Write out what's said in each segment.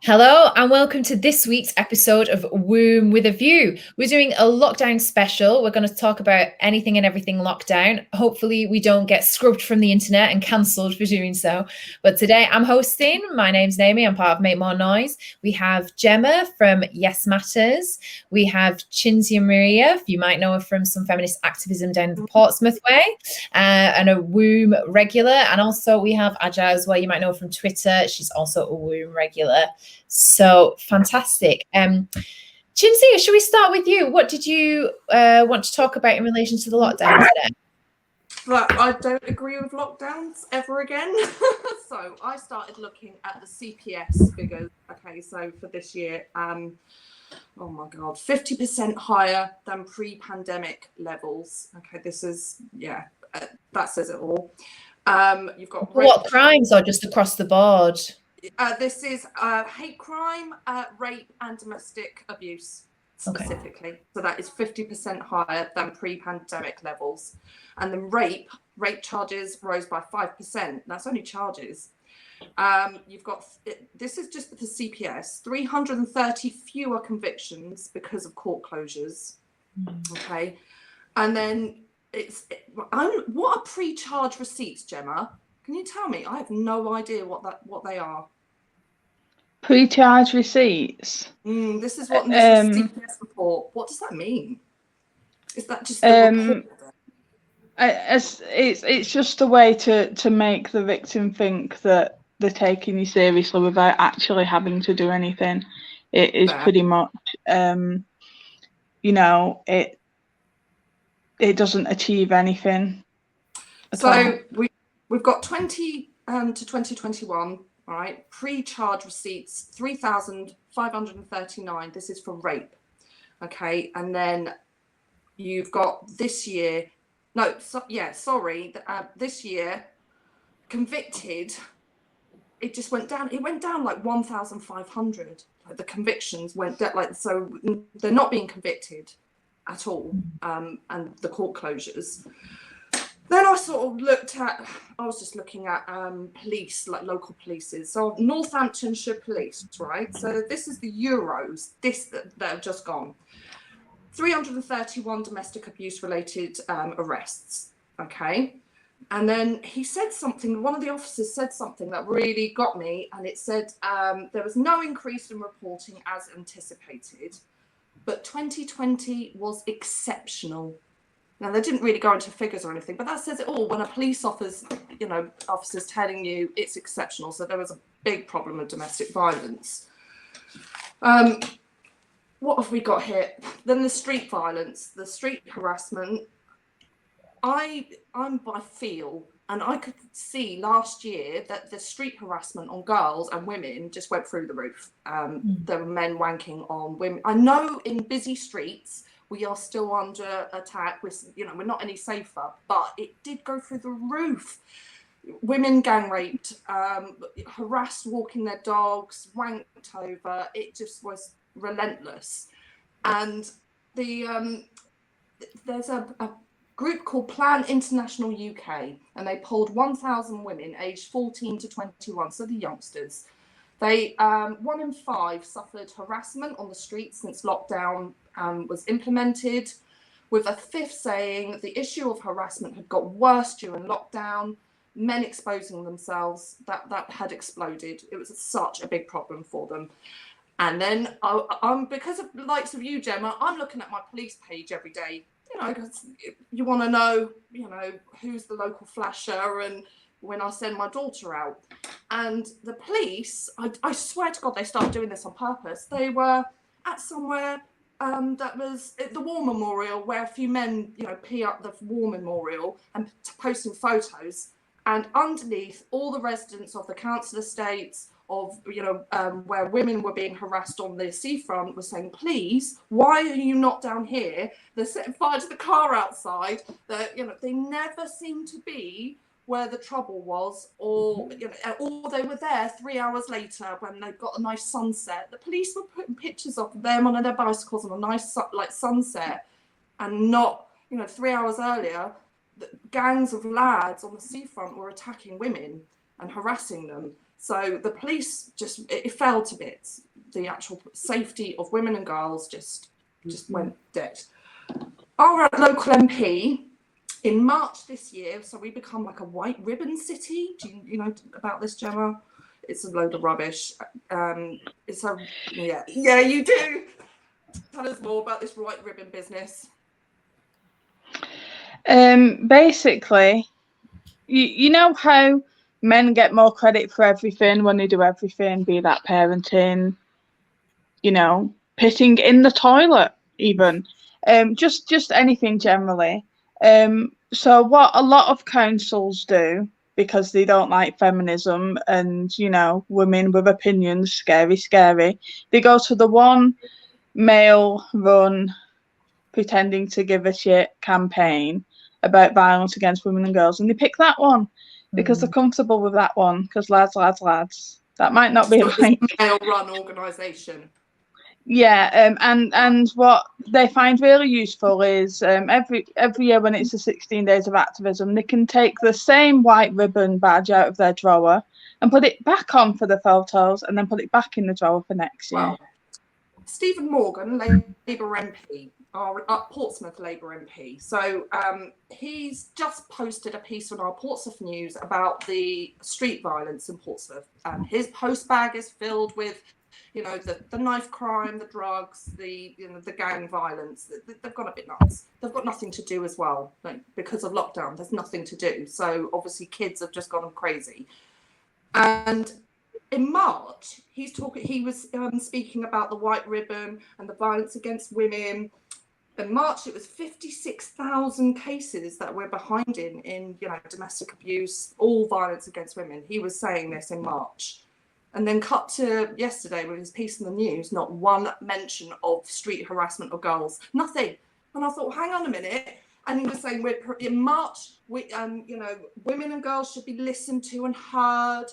Hello and welcome to this week's episode of Womb with a View. We're doing a lockdown special. We're going to talk about anything and everything lockdown. Hopefully, we don't get scrubbed from the internet and cancelled for doing so. But today I'm hosting. My name's Naomi. I'm part of Make More Noise. We have Gemma from Yes Matters. We have Chinzia Maria, you might know her from some feminist activism down the Portsmouth way, and a Womb regular. And also we have Aja as well. You might know her from Twitter. She's also a Womb regular. So fantastic. Chinzia, should we start with you? What did you want to talk about in relation to the lockdown today? But I don't agree with lockdowns ever again. So I started looking at the CPS figures. Okay, so for this year, oh my God, 50% higher than pre-pandemic levels. Okay, this is, that says it all. You've got what crimes or just across the board? This is hate crime, rape and domestic abuse specifically. Okay. So that is 50% higher than pre-pandemic levels. And then rape charges rose by 5%. That's only charges. You've got, this is just the CPS, 330 fewer convictions because of court closures. Okay. And then what are pre-charge receipts, Gemma? Can you tell me? I have no idea what they are. Pre-charge receipts. This is what this is CPS report. What does that mean? Is that just the report? It's just a way to make the victim think that they're taking you seriously without actually having to do anything. It is pretty much, it doesn't achieve anything. So we've got 20 to 2021. All right, pre-charge receipts 3,539. This is for rape. Okay, and then you've got this year. This year convicted. It just went down. It went down like 1,500. Like the convictions went down. So they're not being convicted at all. And the court closures. Then I sort of I was just looking at police, like local polices. So Northamptonshire Police, right? So this is the Euros, that have just gone. 331 domestic abuse related arrests, okay? And then he said something, one of the officers said something that really got me, and it said there was no increase in reporting as anticipated, but 2020 was exceptional. Now, they didn't really go into figures or anything, but that says it all. When a police officer's telling you it's exceptional, so there was a big problem of domestic violence. What have we got here? Then the street violence, the street harassment. I'm by feel, and I could see last year that the street harassment on girls and women just went through the roof. There were men wanking on women. I know in busy streets, we are still under attack. We're not any safer, but it did go through the roof. Women gang raped, harassed walking their dogs, wanked over. It just was relentless. And there's a group called Plan International UK, and they polled 1,000 women aged 14 to 21, so the youngsters. 1 in 5 suffered harassment on the streets since lockdown was implemented, with a fifth saying the issue of harassment had got worse during lockdown, men exposing themselves, that had exploded. It was such a big problem for them. And then I'm because of the likes of you, Gemma, I'm looking at my police page every day, because you want to know, who's the local flasher, and when I send my daughter out. And the police, I swear to God, they started doing this on purpose. They were at somewhere that was at the War Memorial, where a few men, pee up the War Memorial and posting photos. And underneath, all the residents of the council estates, of where women were being harassed on the seafront, were saying, please, why are you not down here? They're setting fire to the car outside. They never seem to be where the trouble was, or they were there 3 hours later when they got a nice sunset. The police were putting pictures of them on their bicycles on a nice sunset, and not 3 hours earlier, the gangs of lads on the seafront were attacking women and harassing them. So the police it fell to bits. The actual safety of women and girls just went dead. Our local MP in March this year, so we become like a white ribbon city. Do you know about this, Gemma? It's a load of rubbish. Yeah, you do. Tell us more about this white ribbon business. Basically, you know how men get more credit for everything when they do everything, be that parenting, pissing in the toilet, even, just anything generally. So what a lot of councils do, because they don't like feminism and women with opinions, scary, they go to the one male run pretending to give a shit campaign about violence against women and girls, and they pick that one because they're comfortable with that one, because lads, that might not be like male run organisation. Yeah, and what they find really useful is every year when it's the 16 days of activism, they can take the same white ribbon badge out of their drawer and put it back on for the photos, and then put it back in the drawer for next year. Well, Stephen Morgan, Labour MP, our Portsmouth Labour MP. So he's just posted a piece on our Portsmouth News about the street violence in Portsmouth. His post bag is filled with the knife crime, the drugs, the gang violence. They've gone a bit nuts. They've got nothing to do as well, because of lockdown. There's nothing to do. So obviously kids have just gone crazy. And in March, he was speaking about the white ribbon and the violence against women. In March, it was 56,000 cases that we're behind in domestic abuse, all violence against women. He was saying this in March. And then cut to yesterday with his piece in the news, not one mention of street harassment of girls, nothing. And I thought, hang on a minute. And he was saying in March, women and girls should be listened to and heard.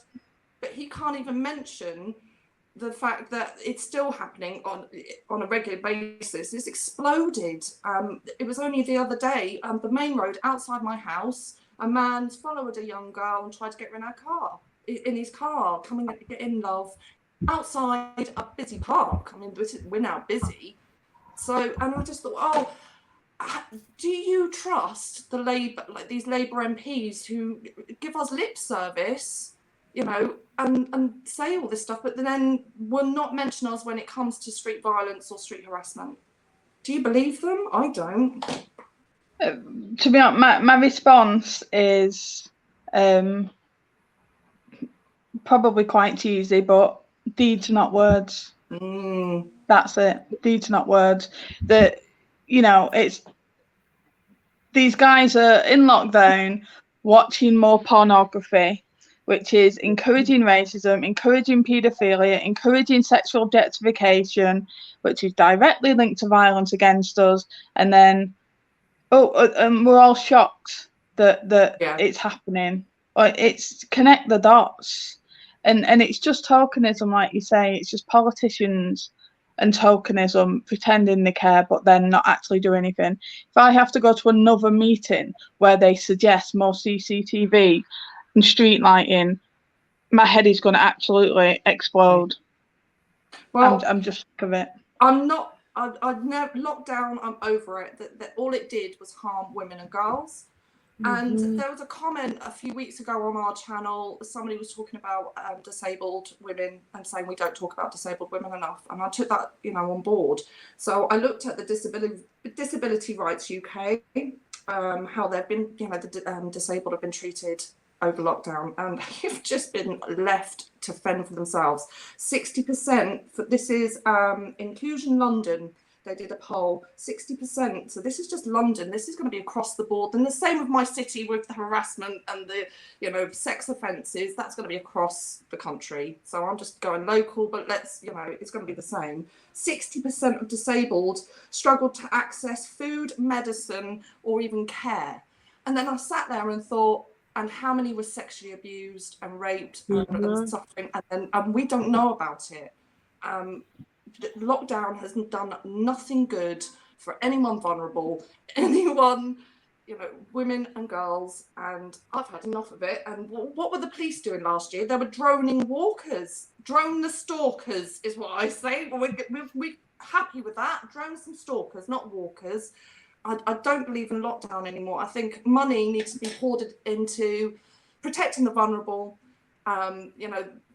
But he can't even mention the fact that it's still happening on a regular basis. It's exploded. It was only the other day, the main road outside my house, a man followed a young girl and tried to get her in his car, coming to get in love, outside a busy park. I mean, we're now busy. So, and I just thought, do you trust these Labour MPs who give us lip service, and say all this stuff, but then will not mention us when it comes to street violence or street harassment? Do you believe them? I don't. To be honest, my response is probably quite cheesy, but deeds, not words. That's it. Deeds, not words. It's these guys are in lockdown watching more pornography, which is encouraging racism, encouraging paedophilia, encouraging sexual objectification, which is directly linked to violence against us. And then, we're all shocked that it's happening. It's connect the dots. And it's just tokenism, like you say. It's just politicians and tokenism pretending they care, but then not actually do anything. If I have to go to another meeting where they suggest more CCTV and street lighting, my head is going to absolutely explode. Well, I'm just sick of it. I'm not. I've never lockdown. I'm over it. That all it did was harm women and girls. And there was a comment a few weeks ago on our channel. Somebody was talking about disabled women and saying we don't talk about disabled women enough. And I took that, on board. So I looked at the Disability Rights UK, how they've been, the disabled have been treated over lockdown, and they've just been left to fend for themselves. 60%. This is Inclusion London. They did a poll, 60%. So this is just London. This is going to be across the board. And the same with my city with the harassment and the, sex offences. That's going to be across the country. So I'm just going local, but it's going to be the same. 60% of disabled struggled to access food, medicine, or even care. And then I sat there and thought, and how many were sexually abused and raped and suffering? And we don't know about it. Lockdown has done nothing good for anyone vulnerable, anyone, women and girls, and I've had enough of it. And what were the police doing last year? They were droning walkers. Drone the stalkers is what I say. We're happy with that. Drone some stalkers, not walkers. I don't believe in lockdown anymore. I think money needs to be hoarded into protecting the vulnerable,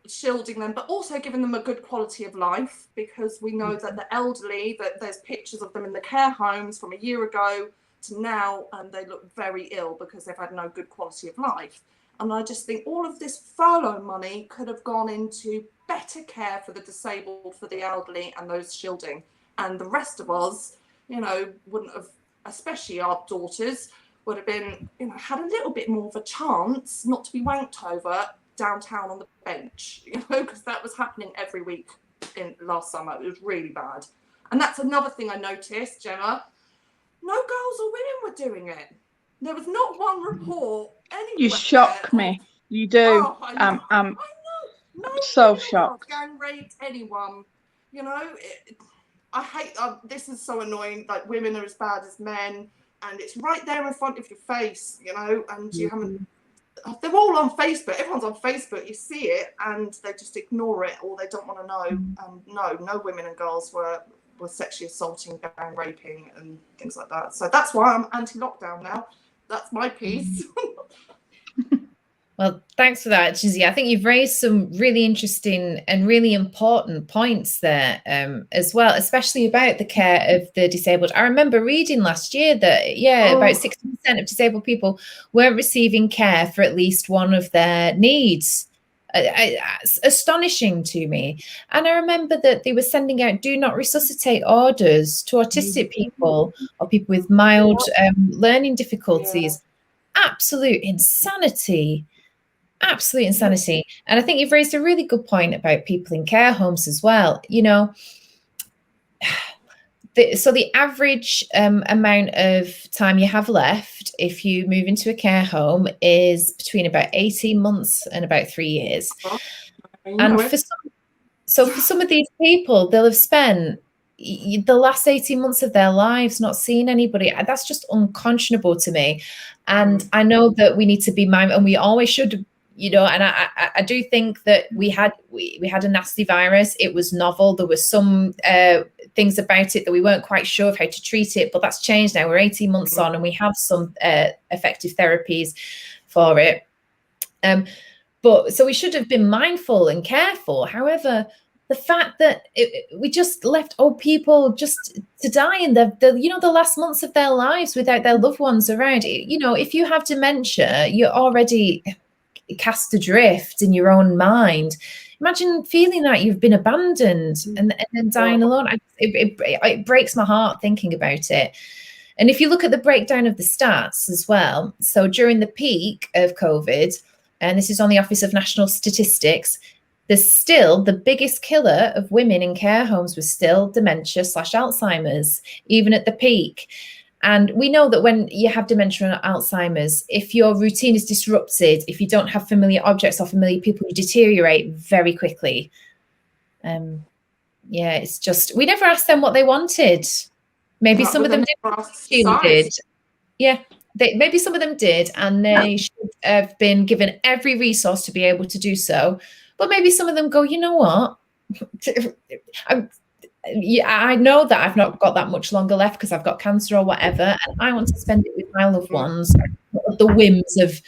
shielding them, but also giving them a good quality of life, because we know that the elderly, that there's pictures of them in the care homes from a year ago to now, and they look very ill because they've had no good quality of life. And I just think all of this furlough money could have gone into better care for the disabled, for the elderly, and those shielding. And the rest of us, wouldn't have, especially our daughters, would have been, had a little bit more of a chance not to be wanked over downtown on the bench, because that was happening every week in last summer. It was really bad. And that's another thing I noticed, Gemma. No girls or women were doing it. There was not one report anywhere. You shock me. You do. Oh, I know. I'm no so shocked. Gang raped anyone. I hate. This is so annoying. Like, women are as bad as men, and it's right there in front of your face. And you haven't. They're all on Facebook. Everyone's on Facebook. You see it, and they just ignore it, or they don't want to know. No women and girls were sexually assaulting, gang raping, and things like that. So that's why I'm anti-lockdown now. That's my piece. Well, thanks for that, Chinzia. I think you've raised some really interesting and really important points there as well, especially about the care of the disabled. I remember reading last year that, about 60% of disabled people weren't receiving care for at least one of their needs. Astonishing to me. And I remember that they were sending out do not resuscitate orders to autistic people or people with mild learning difficulties. Absolute insanity. Absolute insanity. And I think you've raised a really good point about people in care homes as well. So the average amount of time you have left if you move into a care home is between about 18 months and about 3 years. And for some of these people, they'll have spent the last 18 months of their lives not seeing anybody. That's just unconscionable to me. And I know that we need to be mindful, and we always should. And I do think that we had a nasty virus. It was novel. There were some things about it that we weren't quite sure of how to treat it, but that's changed now. We're 18 months on, and we have some effective therapies for it. But so we should have been mindful and careful. However, the fact that we just left old people just to die in the last months of their lives without their loved ones around. If you have dementia, you're already cast adrift in your own mind. Imagine feeling like you've been abandoned and then dying alone. It breaks my heart thinking about it. And if you look at the breakdown of the stats as well, so during the peak of COVID, and this is on the Office of National Statistics, the biggest killer of women in care homes was still dementia/Alzheimer's, even at the peak. And we know that when you have dementia and Alzheimer's, if your routine is disrupted, if you don't have familiar objects or familiar people, you deteriorate very quickly. It's just, we never asked them what they wanted. Maybe some of them did. Yeah, maybe some of them did, and they should have been given every resource to be able to do so. But maybe some of them go, you know what? I know that I've not got that much longer left because I've got cancer or whatever, and I want to spend it with my loved ones, the whims of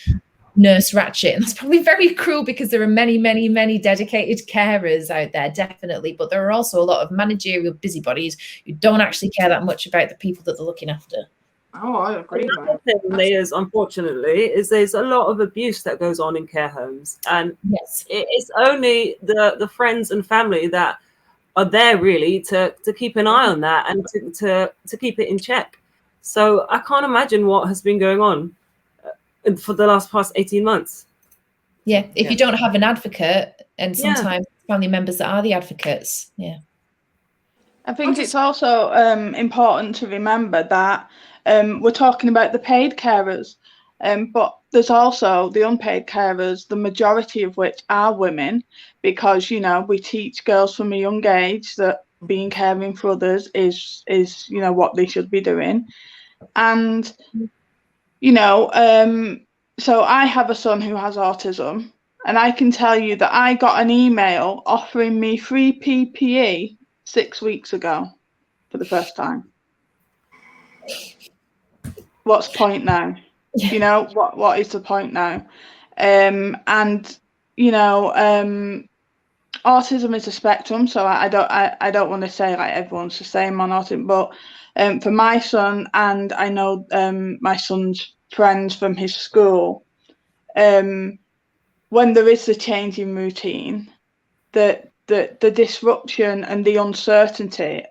Nurse Ratchet. And that's probably very cruel, because there are many, many, many dedicated carers out there, definitely. But there are also a lot of managerial busybodies who don't actually care that much about the people that they're looking after. Oh, I agree. Another thing is, unfortunately, there's a lot of abuse that goes on in care homes, and it's only the friends and family that are there really to keep an eye on that and to keep it in check. So I can't imagine what has been going on for the past 18 months. Yeah, if you don't have an advocate, and sometimes family members that are the advocates. Yeah. I think it's also important to remember that we're talking about the paid carers, but there's also the unpaid carers, the majority of which are women, because, we teach girls from a young age that being caring for others is what they should be doing. And you know, so I have a son who has autism, and I can tell you that I got an email offering me free PPE 6 weeks ago for the first time. What's the point now? Yeah. You know, what is the point now? And you know, autism is a spectrum, so I don't want to say like everyone's the same on autism, but for my son, and I know my son's friends from his school, when there is the change in routine, the disruption and the uncertainty.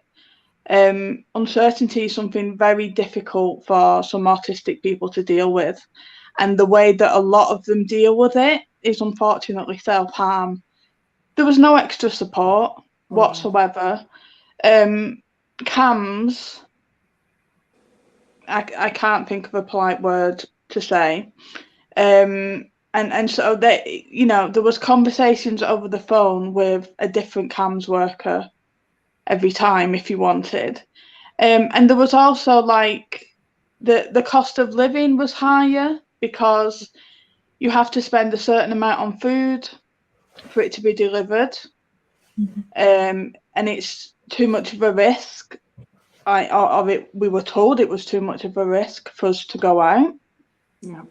Uncertainty is something very difficult for some autistic people to deal with, and the way that a lot of them deal with it is unfortunately self-harm. There was no extra support whatsoever. CAMS, I can't think of a polite word to say. And so they, you know, there was conversations over the phone with a different CAMS worker every time if you wanted. And there was also like the cost of living was higher because you have to spend a certain amount on food for it to be delivered. And it's too much of a risk. We were told it was too much of a risk for us to go out. Yeah.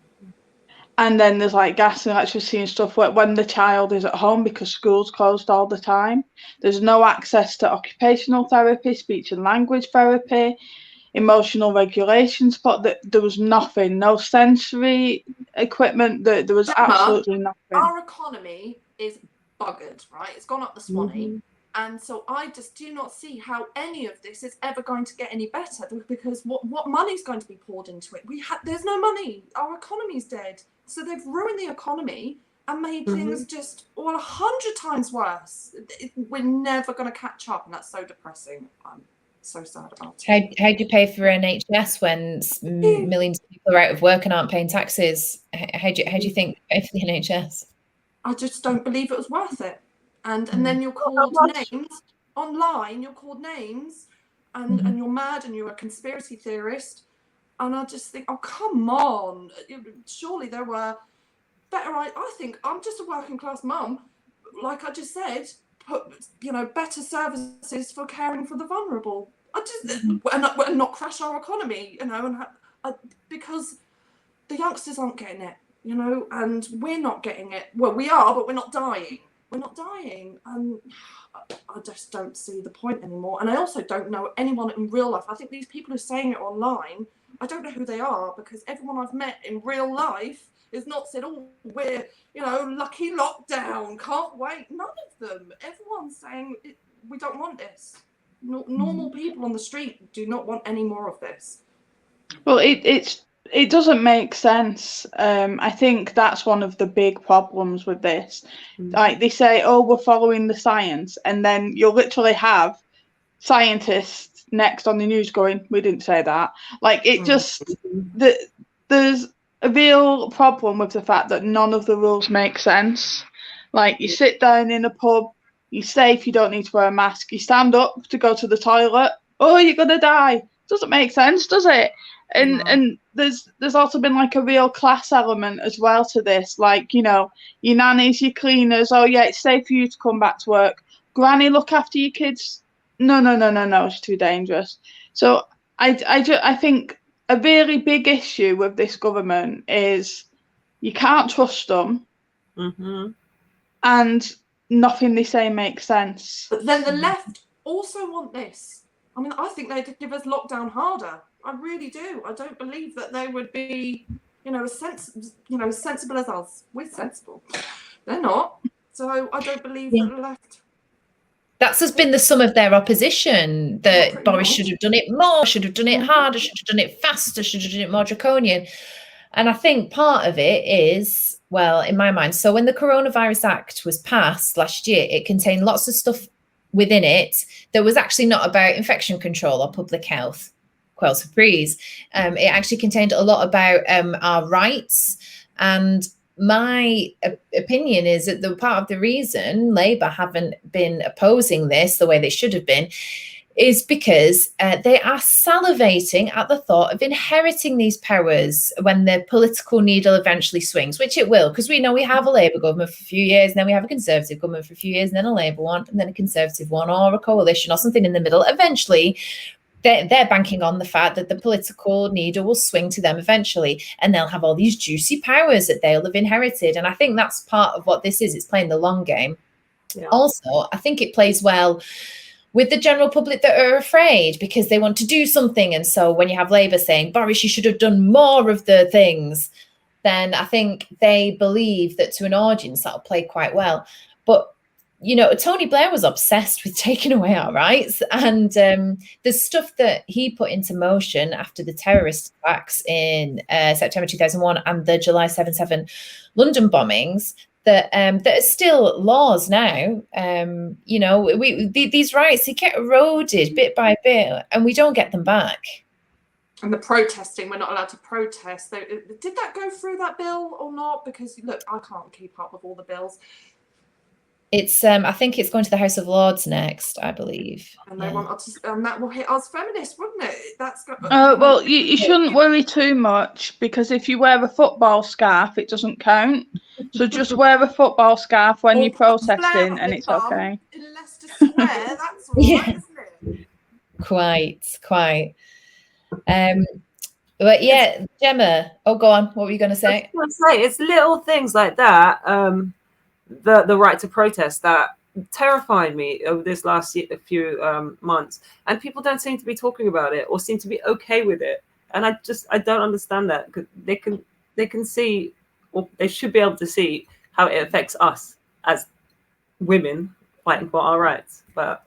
And then there's like gas and electricity and stuff when the child is at home because school's closed all the time. There's no access to occupational therapy, speech and language therapy, emotional regulation support. There was nothing, no sensory equipment. There was Gemma, absolutely nothing. Our economy is buggered, right? It's gone up the Swanee. And so I just do not see how any of this is ever going to get any better, because what money's going to be poured into it? There's no money. Our economy's dead. So they've ruined the economy and made things just 100 times worse. We're never going to catch up, and that's so depressing. I'm so sad about it. How do you pay for NHS when millions of people are out of work and aren't paying taxes? How do you think you pay for the NHS? I just don't believe it was worth it. And then you're called names online. You're called names, and you're mad, and you're a conspiracy theorist. And I just think, oh, come on! Surely there were better. I think I'm just a working class mum. Like I just said, better services for caring for the vulnerable. And not crash our economy, because the youngsters aren't getting it, and we're not getting it. Well, we are, but we're not dying. We're not dying, and I just don't see the point anymore. And I also don't know anyone in real life. I think these people who are saying it online, I don't know who they are, because everyone I've met in real life has not said, oh, we're, lucky lockdown, can't wait. None of them. Everyone's saying we don't want this. Normal people on the street do not want any more of this. Well, it doesn't make sense. I think that's one of the big problems with this. Like they say, oh, we're following the science, and then you'll literally have scientists next on the news going, we didn't say that. Like it just there's a real problem with the fact that none of the rules make sense. Like you sit down in a pub, you're safe, you don't need to wear a mask, you stand up to go to the toilet, oh, you're gonna die. Doesn't make sense, does it? And there's also been like a real class element as well to this, like, your nannies, your cleaners, oh yeah, it's safe for you to come back to work. Granny, look after your kids. No, it's too dangerous. So I think a really big issue with this government is you can't trust them, and nothing they say makes sense. But then the left also want this. I mean, I think they'd give us lockdown harder. I really do. I don't believe that they would be, as sensible as us. We're sensible. They're not. So I don't believe that the left. That's been the sum of their opposition, that Boris should have done it more, should have done it harder, should have done it faster, should have done it more draconian. And I think part of it is, well, in my mind, so when the Coronavirus Act was passed last year, it contained lots of stuff within it that was actually not about infection control or public health. Quelle surprise. It actually contained a lot about our rights. And my opinion is that the part of the reason Labour haven't been opposing this the way they should have been is because they are salivating at the thought of inheriting these powers when the political needle eventually swings, which it will, because we know we have a Labour government for a few years, and then we have a Conservative government for a few years, and then a Labour one, and then a Conservative one, or a coalition, or something in the middle. Eventually, they're banking on the fact that the political needle will swing to them eventually, and they'll have all these juicy powers that they'll have inherited. And I think that's part of what this is. It's playing the long game. Yeah. Also, I think it plays well with the general public that are afraid because they want to do something. And so when you have Labour saying, Boris, you should have done more of the things, then I think they believe that to an audience that'll play quite well. But, you know, Tony Blair was obsessed with taking away our rights. And the stuff that he put into motion after the terrorist attacks in September 2001 and the July 7/7 London bombings, that are still laws now. You know, these rights, they get eroded bit by bit, and we don't get them back. And the protesting, we're not allowed to protest. Did that go through, that bill, or not? Because look, I can't keep up with all the bills. It's I think it's going to the House of Lords next, I believe. And they want us, and that will hit us feminists, wouldn't it? That's well, you shouldn't worry too much, because if you wear a football scarf, it doesn't count. So just wear a football scarf when you're protesting, and it's okay. Unless to swear, that's all right, isn't it? Quite. But yeah, Gemma. Oh, go on. What were you going to say? I was going to say, it's little things like that. The right to protest that terrified me over this last few months, and people don't seem to be talking about it or seem to be okay with it. And I don't understand that, because they can see, or they should be able to see, how it affects us as women fighting for our rights. But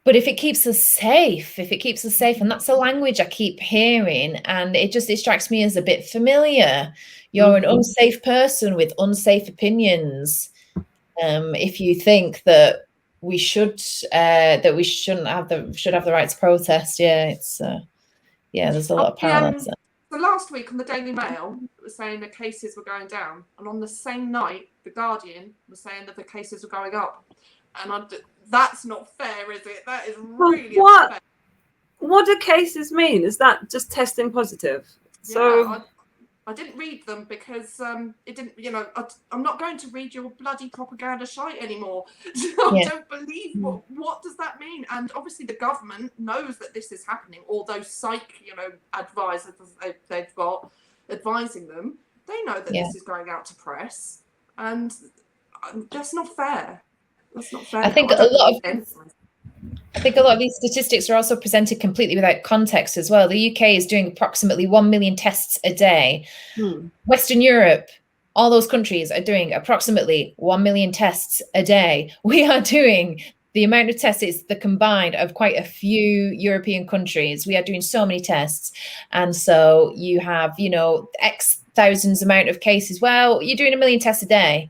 if it keeps us safe, and that's the language I keep hearing, and it strikes me as a bit familiar. You're an unsafe person with unsafe opinions. If you think that we should have the right to protest, there's a lot of parallels. So last week on the Daily Mail, it was saying the cases were going down, and on the same night, the Guardian was saying that the cases were going up. And that's not fair, is it? That is really unfair. What do cases mean? Is that just testing positive? Yeah, so I didn't read them because it didn't. You know, I'm not going to read your bloody propaganda shite anymore. I don't believe what does that mean? And obviously the government knows that this is happening. All those psych, advisors they've got advising them, they know that this is going out to press, and that's not fair. That's not fair. I think a lot of these statistics are also presented completely without context as well. The UK is doing approximately 1 million tests a day. Western Europe, all those countries are doing approximately 1 million tests a day. We are doing the amount of tests is the combined of quite a few European countries. We are doing so many tests. And so you have, X thousands amount of cases. Well, you're doing 1 million tests a day.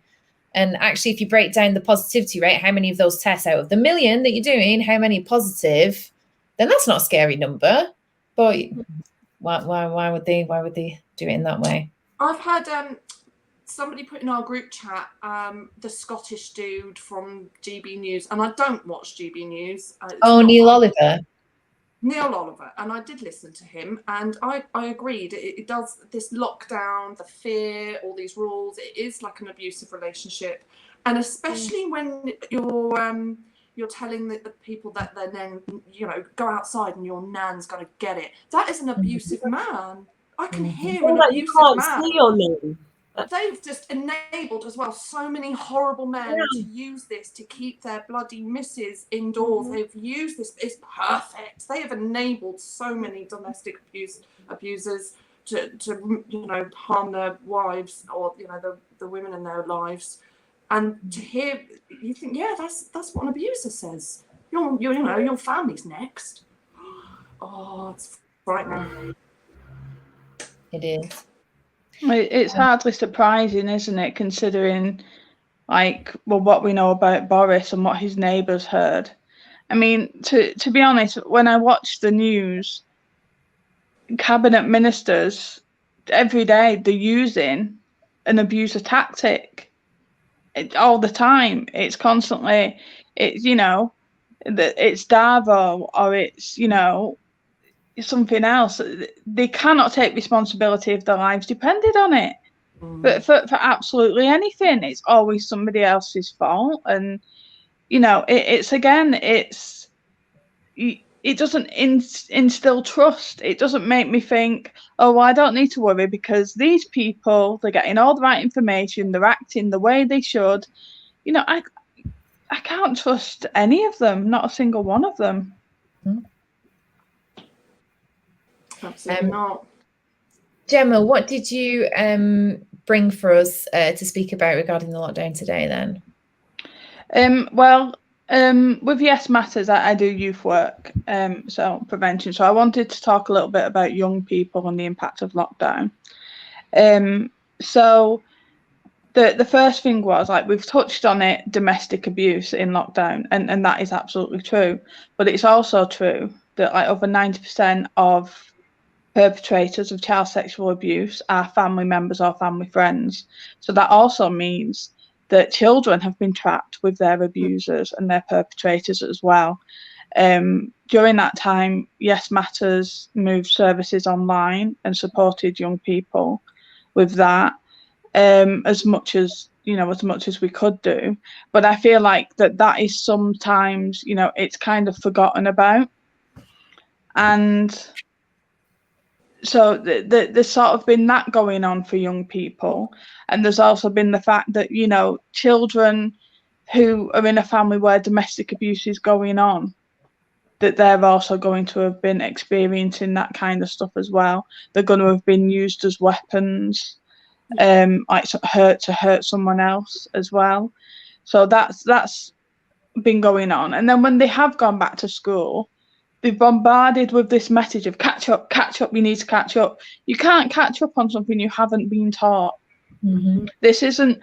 And actually, if you break down the positivity rate, how many of those tests out of the million that you're doing, how many positive, then that's not a scary number. But why would they do it in that way? I've had somebody put in our group chat the Scottish dude from GB News, and I don't watch GB News. Neil Oliver. Neil Oliver, and I did listen to him, and I agreed. It does, this lockdown, the fear, all these rules. It is like an abusive relationship, and especially when you're telling the people that their nan, go outside and your nan's going to get it. That is an abusive man. I can hear an abusive you can't man. See your nan. They've just enabled as well so many horrible men to use this to keep their bloody misses indoors. They've used this. It's perfect. They have enabled so many domestic abusers to harm their wives or the women in their lives. And to hear, you think, that's what an abuser says. Your family's next. Oh, it's frightening. It is. It's hardly surprising, isn't it, considering, what we know about Boris and what his neighbours heard. I mean, to be honest, when I watch the news, cabinet ministers, every day, they're using an abuser tactic all the time. It's constantly, that it's Darvo or it's, you know, something else. They cannot take responsibility if their lives depended on it. But for absolutely anything, it's always somebody else's fault. And, you know, it doesn't instill trust. It doesn't make me think, oh, well, I don't need to worry because these people, they're getting all the right information, they're acting the way they should. You know, I can't trust any of them, not a single one of them. Absolutely not. Gemma, what did you bring for us to speak about regarding the lockdown today then? With Yes Matters, I do youth work, so prevention. So I wanted to talk a little bit about young people and the impact of lockdown. So the first thing was, like, we've touched on it, domestic abuse in lockdown, and that is absolutely true. But it's also true that like over 90% of perpetrators of child sexual abuse are family members or family friends. So that also means that children have been trapped with their abusers and their perpetrators as well. During that time, Yes Matters moved services online and supported young people with that, as much as we could do. But I feel like that is sometimes, you know, it's kind of forgotten about. And so there's sort of been that going on for young people. And there's also been the fact that, you know, children who are in a family where domestic abuse is going on, that they're also going to have been experiencing that kind of stuff as well. They're going to have been used as weapons, like to hurt someone else as well. So that's been going on. And then when they have gone back to school, they're bombarded with this message of catch up, you need to catch up. You can't catch up on something you haven't been taught. Mm-hmm. This isn't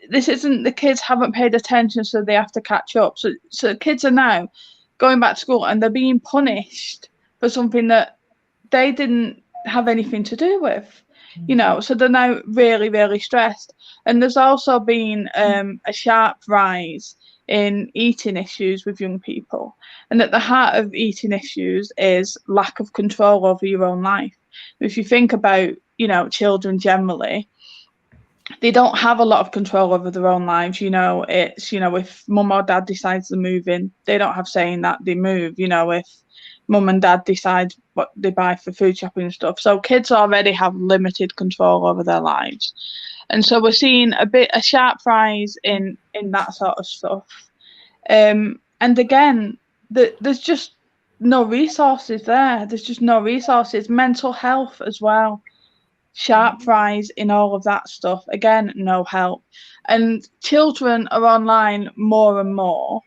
the kids haven't paid attention, so they have to catch up. So kids are now going back to school and they're being punished for something that they didn't have anything to do with. You know, so they're now really, really stressed. And there's also been a sharp rise in eating issues with young people. And at the heart of eating issues is lack of control over your own life. If you think about, you know, children generally, they don't have a lot of control over their own lives. You know, it's, you know, if mum or dad decides to move in, they don't have say in that, they move. You know, if mum and dad decide what they buy for food shopping and stuff. So kids already have limited control over their lives. And so we're seeing a sharp rise in that sort of stuff. And again, there's just no resources there. There's just no resources. Mental health as well. Sharp rise in all of that stuff. Again, no help. And children are online more and more,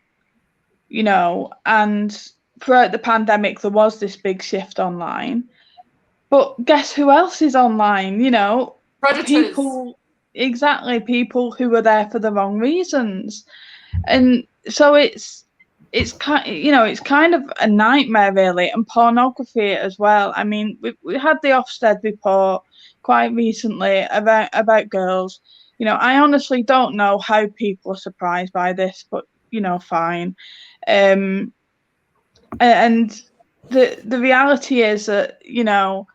you know, and throughout the pandemic, there was this big shift online. But guess who else is online? You know, Predators. People who are there for the wrong reasons. And so it's kind of a nightmare, really. And pornography as well. I mean, we had the Ofsted report quite recently about girls. You know, I honestly don't know how people are surprised by this, but, you know, fine. And the reality is that, you know,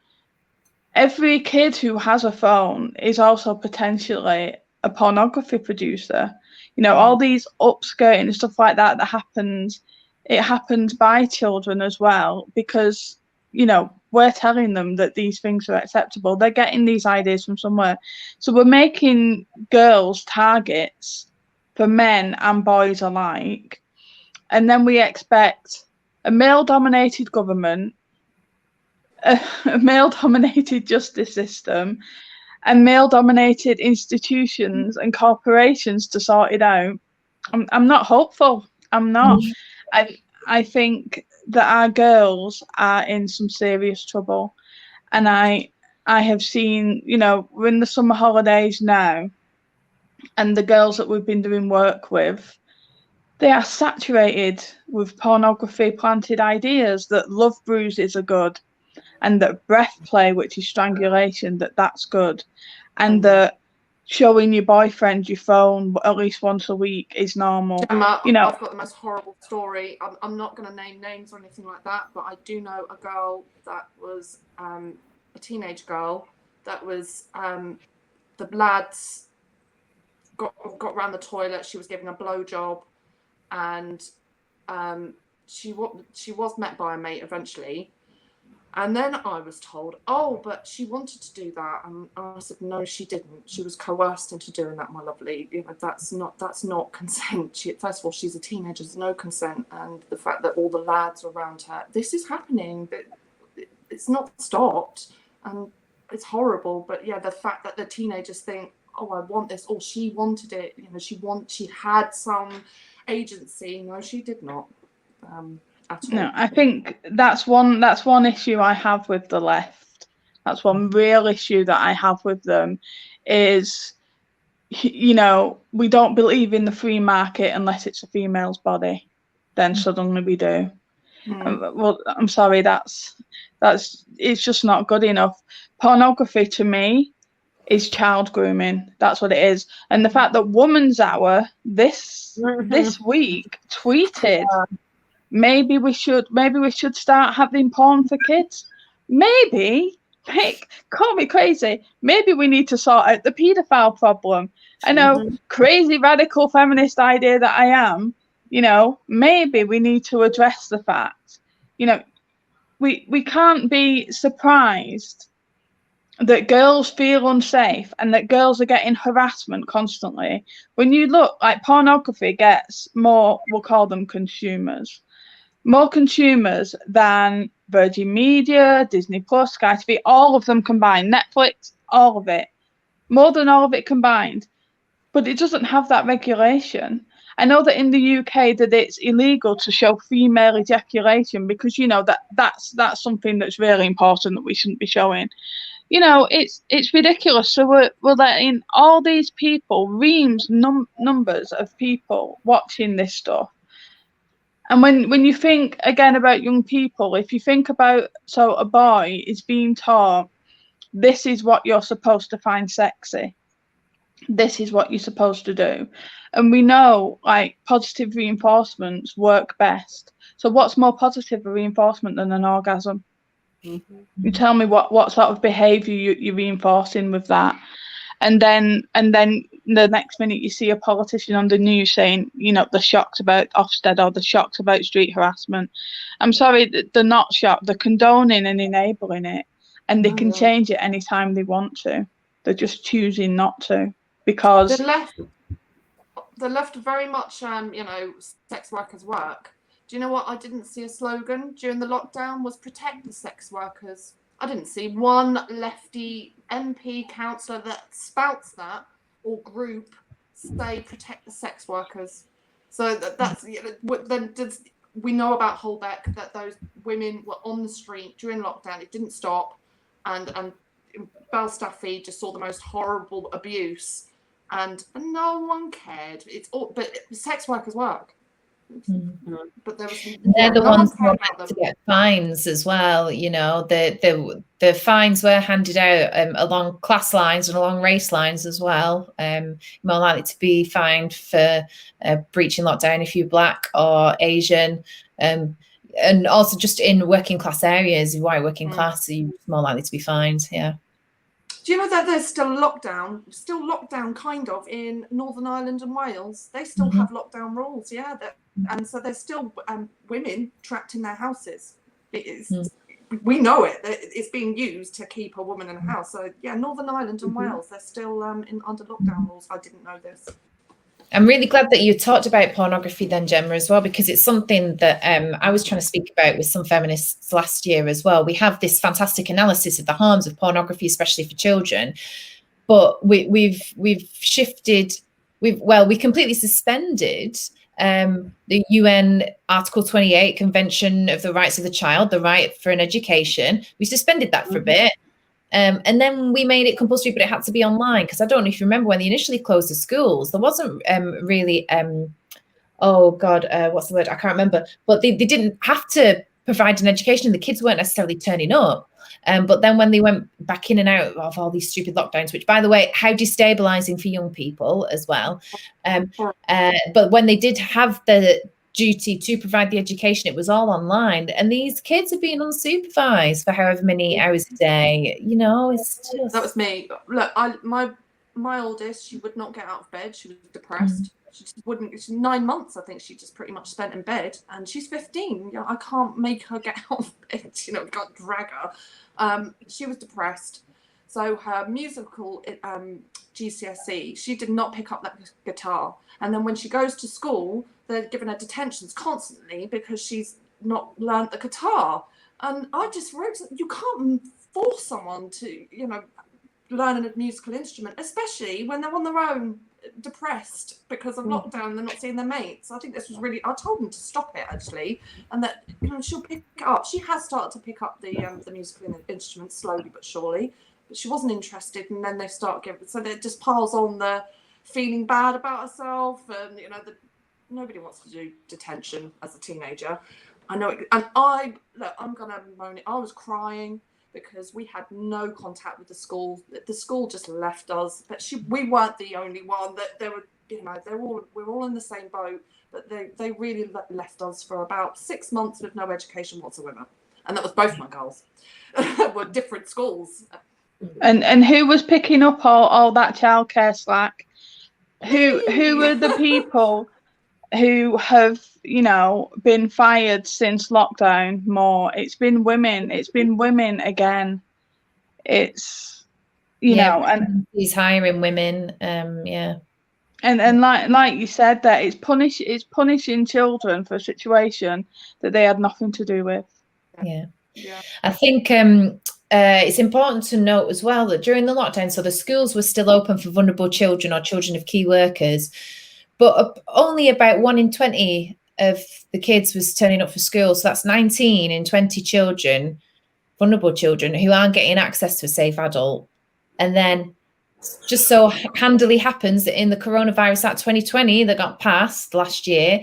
every kid who has a phone is also potentially a pornography producer. You know, all these upskirting and stuff like that happens, it happens by children as well, because, you know, we're telling them that these things are acceptable. They're getting these ideas from somewhere. So we're making girls targets for men and boys alike. And then we expect a male-dominated government, a male-dominated justice system, and male-dominated institutions and corporations to sort it out. I'm not hopeful. I'm not. I think that our girls are in some serious trouble, and I have seen, you know, we're in the summer holidays now, and the girls that we've been doing work with, they are saturated with pornography planted ideas that love bruises are good, and that breath play, which is strangulation, that's good, and that showing your boyfriend your phone at least once a week is normal. Gemma, you know, I've got the most horrible story. I'm not going to name names or anything like that, but I do know a girl that was a teenage girl that was the lads got around the toilet. She was giving a blowjob, and she was met by a mate eventually. And then I was told, oh, but she wanted to do that. And I said, no, she didn't. She was coerced into doing that, my lovely. You know, that's not consent. First of all, she's a teenager, there's no consent. And the fact that all the lads are around her, this is happening. It's not stopped. And it's horrible. But yeah, the fact that the teenagers think, oh, I want this, or she wanted it, you know, she had some agency. No, she did not. No, I think that's one issue I have with the left. That's one real issue that I have with them is, you know, we don't believe in the free market unless it's a female's body. Then suddenly we do. Well, I'm sorry, it's just not good enough. Pornography to me is child grooming. That's what it is. And the fact that Woman's Hour this week tweeted. Maybe we should start having porn for kids. Maybe, call me crazy. Maybe we need to sort out the paedophile problem. I know, crazy radical feminist idea that I am. You know, maybe we need to address the fact. You know, we can't be surprised that girls feel unsafe and that girls are getting harassment constantly. When you look, like, pornography gets more, we'll call them consumers. More consumers than Virgin Media, Disney Plus, Sky TV, all of them combined, Netflix, all of it. More than all of it combined. But it doesn't have that regulation. I know that in the UK that it's illegal to show female ejaculation because, you know, that's something that's really important that we shouldn't be showing. You know, it's ridiculous. So we're letting all these people, reams, numbers of people watching this stuff. And when you think again about young people, if you think about, so a boy is being taught, this is what you're supposed to find sexy. This is what you're supposed to do. And we know, like, positive reinforcements work best. So what's more positive reinforcement than an orgasm? You tell me what sort of behaviour you're reinforcing with that. And then the next minute you see a politician on the news saying, you know, they're shocked about Ofsted or they're shocked about street harassment. I'm sorry, they're not shocked. They're condoning and enabling it, and they can change it anytime they want to. They're just choosing not to because the left very much, you know, sex workers work. Do you know what? I didn't see a slogan during the lockdown was protect the sex workers. I didn't see one lefty MP councillor that spouts that or group say protect the sex workers. So that's, you know, then we know about Holbeck that those women were on the street during lockdown. It didn't stop, and Belstaffy just saw the most horrible abuse, and no one cared. It's all, but sex workers work. But there was they're the ones who had to get fines as well. You know, the fines were handed out along class lines and along race lines as well. More likely to be fined for breaching lockdown if you're Black or Asian, and also just in working class areas, white working class, you're more likely to be fined. Yeah. Do you know that there's still lockdown kind of in Northern Ireland and Wales? They still have lockdown rules, yeah. And so there's still women trapped in their houses. We know it. It's being used to keep a woman in a house. So yeah, Northern Ireland and Wales, they're still under lockdown rules. I didn't know this. I'm really glad that you talked about pornography then, Gemma, as well, because it's something that I was trying to speak about with some feminists last year as well. We have this fantastic analysis of the harms of pornography, especially for children, but we completely suspended the UN Article 28 Convention of the Rights of the Child, the right for an education. We suspended that for a bit. And then we made it compulsory, but it had to be online, because I don't know if you remember when they initially closed the schools, there wasn't really, what's the word? I can't remember. But they didn't have to provide an education. The kids weren't necessarily turning up. But then when they went back in and out of all these stupid lockdowns, which, by the way, how destabilizing for young people as well. But when they did have the duty to provide the education, it was all online, and these kids are being unsupervised for however many hours a day. You know, it's just... That was me. Look, my oldest, she would not get out of bed. She was depressed. She just wouldn't. She's 9 months, I think. She just pretty much spent in bed, and she's 15. You know, I can't make her get out of bed. You know, can't drag her. She was depressed, so her musical GCSE, she did not pick up that guitar. And then when she goes to school, they're giving her detentions constantly because she's not learned the guitar. And I just wrote, you can't force someone to, you know, learn a musical instrument, especially when they're on their own, depressed because of lockdown. They're not seeing their mates. I think this was really, I told them to stop it actually, and that, you know, she'll pick it up. She has started to pick up the musical instruments slowly but surely, but she wasn't interested. And then they start giving, so it just piles on the feeling bad about herself, and you know, nobody wants to do detention as a teenager. I know it, and I'm gonna moan it. I was crying because we had no contact with the school. The school just left us, but we weren't the only one. That there were, you know, we're all in the same boat. But they really left us for about 6 months with no education whatsoever, and that was both my girls. Were different schools. And who was picking up all that childcare slack? Who are the people who have, you know, been fired since lockdown more? It's been women. It's been women again. It's, you know, and he's hiring women. And like you said, that it's punishing children for a situation that they had nothing to do with. Yeah. I think it's important to note as well that during the lockdown, so the schools were still open for vulnerable children or children of key workers, but only about 1 in 20 of the kids was turning up for school. So that's 19 in 20 children, vulnerable children, who aren't getting access to a safe adult. And then just so handily happens that in the Coronavirus Act 2020 that got passed last year,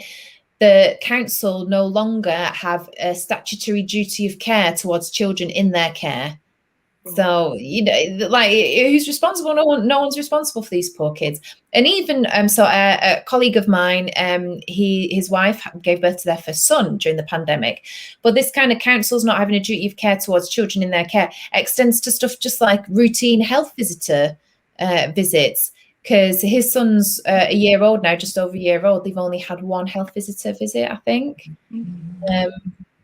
the council no longer have a statutory duty of care towards children in their care. So, you know, like, who's responsible? No one's responsible for these poor kids. And even so a colleague of mine, his wife gave birth to their first son during the pandemic. But this kind of council's not having a duty of care towards children in their care extends to stuff just like routine health visitor visits. Because his son's a year old now, just over a year old. They've only had one health visitor visit, I think.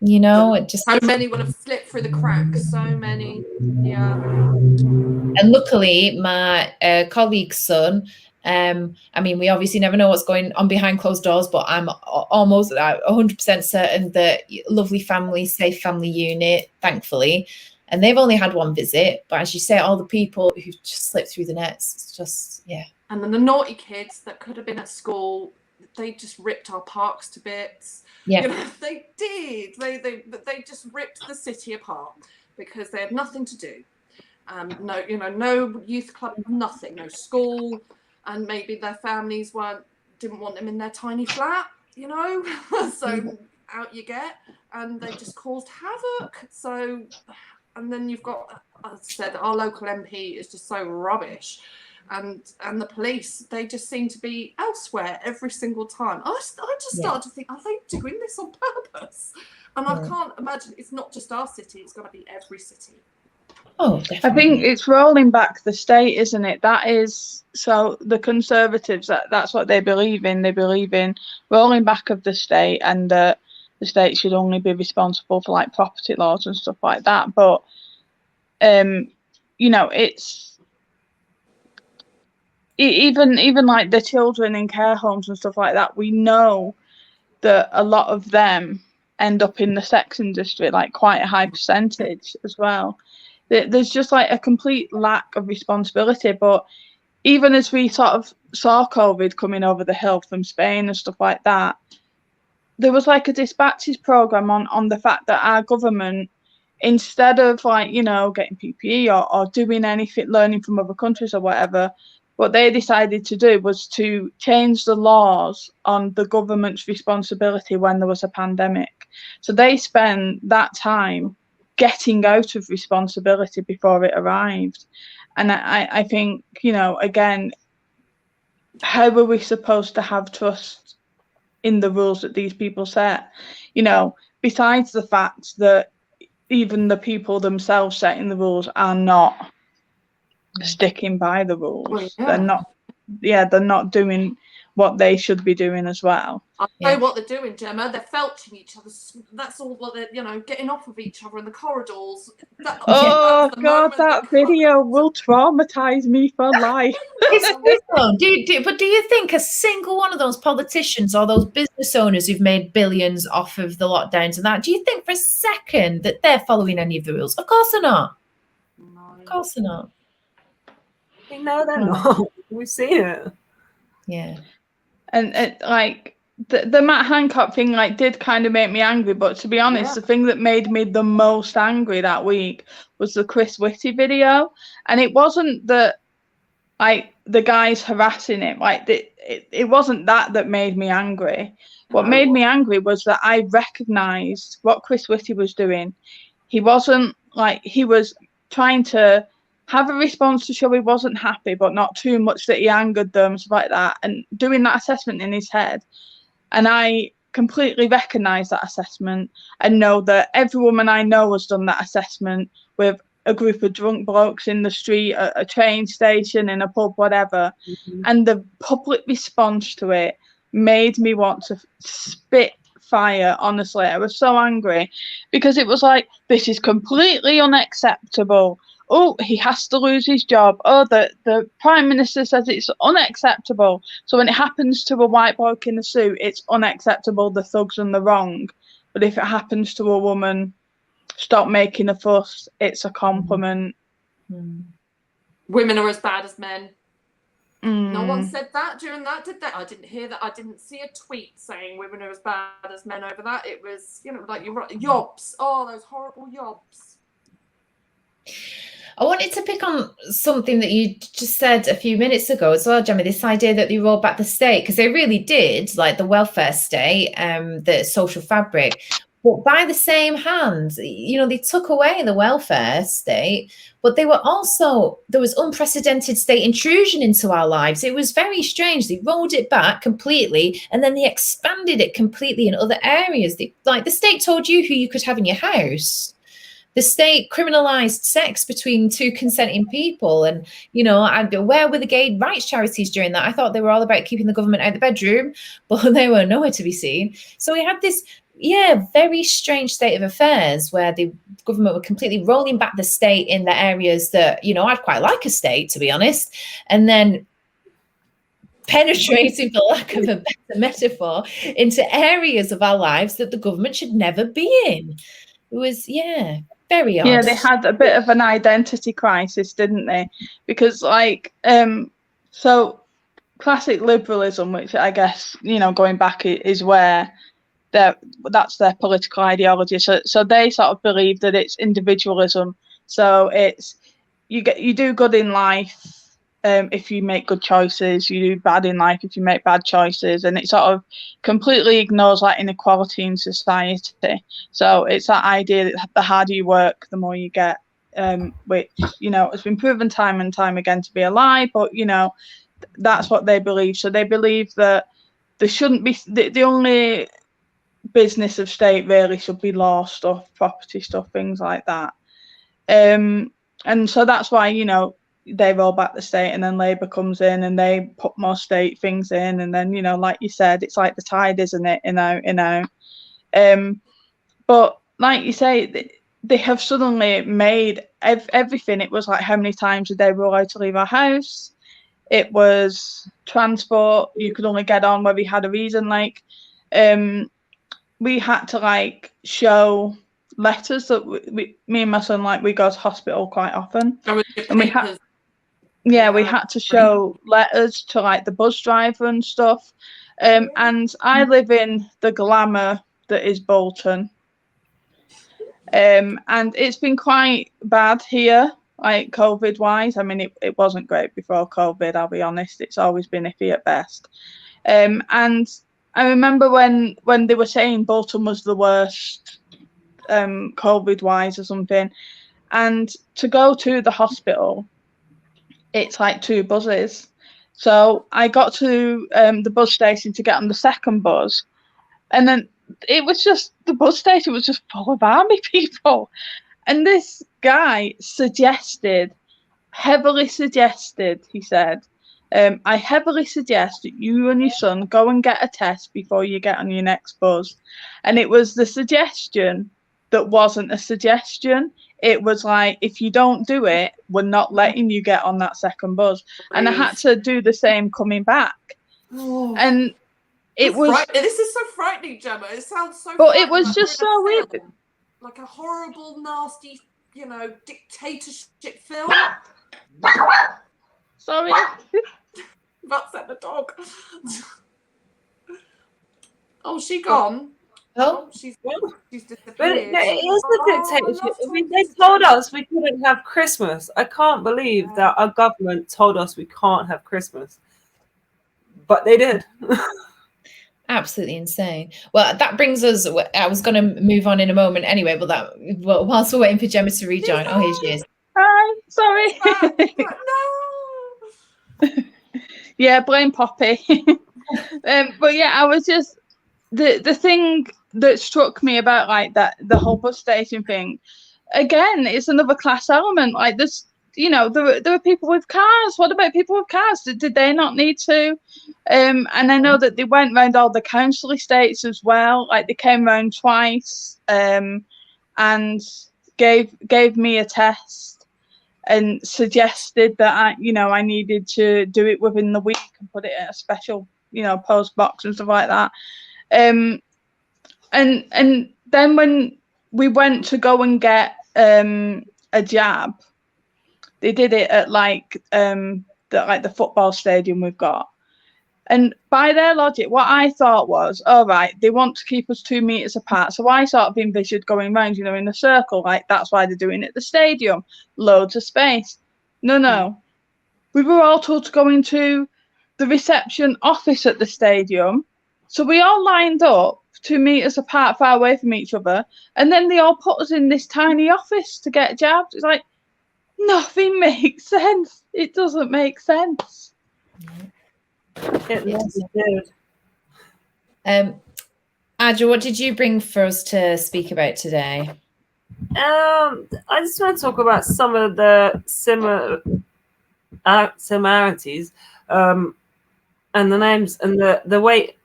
You know, it just... How many would have slipped through the cracks? So many, yeah. And luckily, my colleague's son, I mean, we obviously never know what's going on behind closed doors, but I'm almost 100% certain that lovely family, safe family unit, thankfully. And they've only had one visit, but as you say, all the people who just slipped through the nets, it's just, yeah. And then the naughty kids that could have been at school, they just ripped our parks to bits. Yeah, you know, they did. They just ripped the city apart because they had nothing to do. No, you know, no youth club, nothing, no school, and maybe their families didn't want them in their tiny flat, you know. So out you get, and they just caused havoc. So. And then you've got, as I said, our local MP is just so rubbish. And the police, they just seem to be elsewhere every single time. I just started to think, are they doing this on purpose? And I can't imagine, it's not just our city, it's got to be every city. Oh, definitely. I think it's rolling back the state, isn't it? That is, so the Conservatives, that's what they believe in. They believe in rolling back of the state, and the state should only be responsible for like property laws and stuff like that. But you know, it's even like the children in care homes and stuff like that. We know that a lot of them end up in the sex industry, like quite a high percentage as well. There's just like a complete lack of responsibility. But even as we sort of saw COVID coming over the hill from Spain and stuff like that, there was like a dispatches program on the fact that our government, instead of like, you know, getting PPE or doing anything, learning from other countries or whatever, what they decided to do was to change the laws on the government's responsibility when there was a pandemic. So they spent that time getting out of responsibility before it arrived. And I think, you know, again, how are we supposed to have trust in the rules that these people set? You know, besides the fact that even the people themselves setting the rules are not sticking by the rules. Well, yeah. They're not doing what they should be doing as well. I know what they're doing, Gemma. They're felching each other. That's all what they're, you know, getting off of each other in the corridors. Oh God, that video will traumatize me for life. But do you think a single one of those politicians or those business owners who've made billions off of the lockdowns and that, do you think for a second that they're following any of the rules? Of course they're not. No. Of course they're not. No, they're not. We've seen it. Yeah. And it, like the Matt Hancock thing, like, did kind of make me angry. But to be honest, the thing that made me the most angry that week was the Chris Whitty video. And it wasn't that, like, the guys harassing him. Like, it wasn't that made me angry. What made me angry was that I recognised what Chris Whitty was doing. He wasn't, like, he was trying to have a response to show he wasn't happy, but not too much that he angered them, stuff like that, and doing that assessment in his head. And I completely recognise that assessment and know that every woman I know has done that assessment with a group of drunk blokes in the street, a train station, in a pub, whatever. Mm-hmm. And the public response to it made me want to spit fire. Honestly, I was so angry because it was like, this is completely unacceptable. Oh, he has to lose his job. Oh, the Prime Minister says it's unacceptable. So when it happens to a white bloke in a suit, it's unacceptable. The thugs and the wrong. But if it happens to a woman, stop making a fuss. It's a compliment. Mm. Women are as bad as men. No one said that during that, did they? I didn't hear that. I didn't see a tweet saying women are as bad as men over that. It was, you know, like, you're right, yobs. Oh, those horrible yobs. I wanted to pick on something that you just said a few minutes ago as well, Gemma, this idea that they rolled back the state, because they really did, like the welfare state, the social fabric. But by the same hand, you know, they took away the welfare state, but they were also, there was unprecedented state intrusion into our lives. It was very strange. They rolled it back completely, and then they expanded it completely in other areas. Like the state told you who you could have in your house. The state criminalized sex between two consenting people. And, you know, where were the gay rights charities during that? I thought they were all about keeping the government out of the bedroom, but they were nowhere to be seen. So we had this, very strange state of affairs where the government were completely rolling back the state in the areas that, you know, I'd quite like a state, to be honest. And then penetrating, for lack of a better metaphor, into areas of our lives that the government should never be in. It was, very odd. Yeah, they had a bit of an identity crisis, didn't they? Because, like, so classic liberalism, which I guess, you know, going back is where that's their political ideology. So they sort of believe that it's individualism. So it's you do good in life if you make good choices, you do bad in life if you make bad choices, and it sort of completely ignores like inequality in society. So it's that idea that the harder you work, the more you get, which, you know, has been proven time and time again to be a lie, but, you know, that's what they believe. So they believe that there shouldn't be the only business of state really should be law stuff, property stuff, things like that. And so that's why, you know, they roll back the state, and then Labour comes in and they put more state things in, and then, you know, like you said, it's like the tide, isn't it? You know. But like you say, they have suddenly made everything. It was like, how many times a day we were allowed to leave our house? It was transport. You could only get on where we had a reason. Like, we had to like show letters that me and my son, like, we go to hospital quite often, and we had. Yeah, we had to show letters to like the bus driver and stuff. And I live in the glamour that is Bolton. And it's been quite bad here, like COVID wise. I mean, it wasn't great before COVID, I'll be honest. It's always been iffy at best. And I remember when they were saying Bolton was the worst COVID-wise or something. And to go to the hospital, it's like 2 buses. So I got to the bus station to get on the second bus, and then it was just, the bus station was just full of army people. And this guy heavily suggested, he said, I heavily suggest that you and your son go and get a test before you get on your next bus. And it was the suggestion that wasn't a suggestion. It was like, if you don't do it, we're not letting you get on that second bus. And I had to do the same coming back. Oh. And it was... This is so frightening, Gemma. It sounds so But it was just so weird. Like a horrible, nasty, dictatorship film. Sorry. You've upset the dog. Oh, she gone. Oh, she's disappeared. But it is the dictatorship. They told us we couldn't have Christmas. I can't believe that our government told us we can't have Christmas. But they did. Absolutely insane. Well, that brings us, I was going to move on in a moment anyway, but whilst we're waiting for Gemma to rejoin. Oh, here she is. Hi, sorry. No. Yeah, blame Poppy. But yeah, I was just, the thing that struck me about like that, the whole bus station thing, again, it's another class element. Like this, there are people with cars. What about people with cars? Did they not need to? And I know that they went around all the council estates as well. Like they came around twice and gave me a test and suggested that I needed to do it within the week and put it in a special, post box and stuff like that. And then when we went to go and get a jab, they did it at the football stadium we've got. And by their logic, what I thought was, all right, they want to keep us 2 meters apart. So I sort of envisioned going round, in a circle, like that's why they're doing it at the stadium. Loads of space. No. We were all told to go into the reception office at the stadium. So we all lined up 2 meters apart, far away from each other. And then they all put us in this tiny office to get jabs. It's like, nothing makes sense. It doesn't make sense. It did. Adja, what did you bring for us to speak about today? I just want to talk about some of the similarities and the names and the way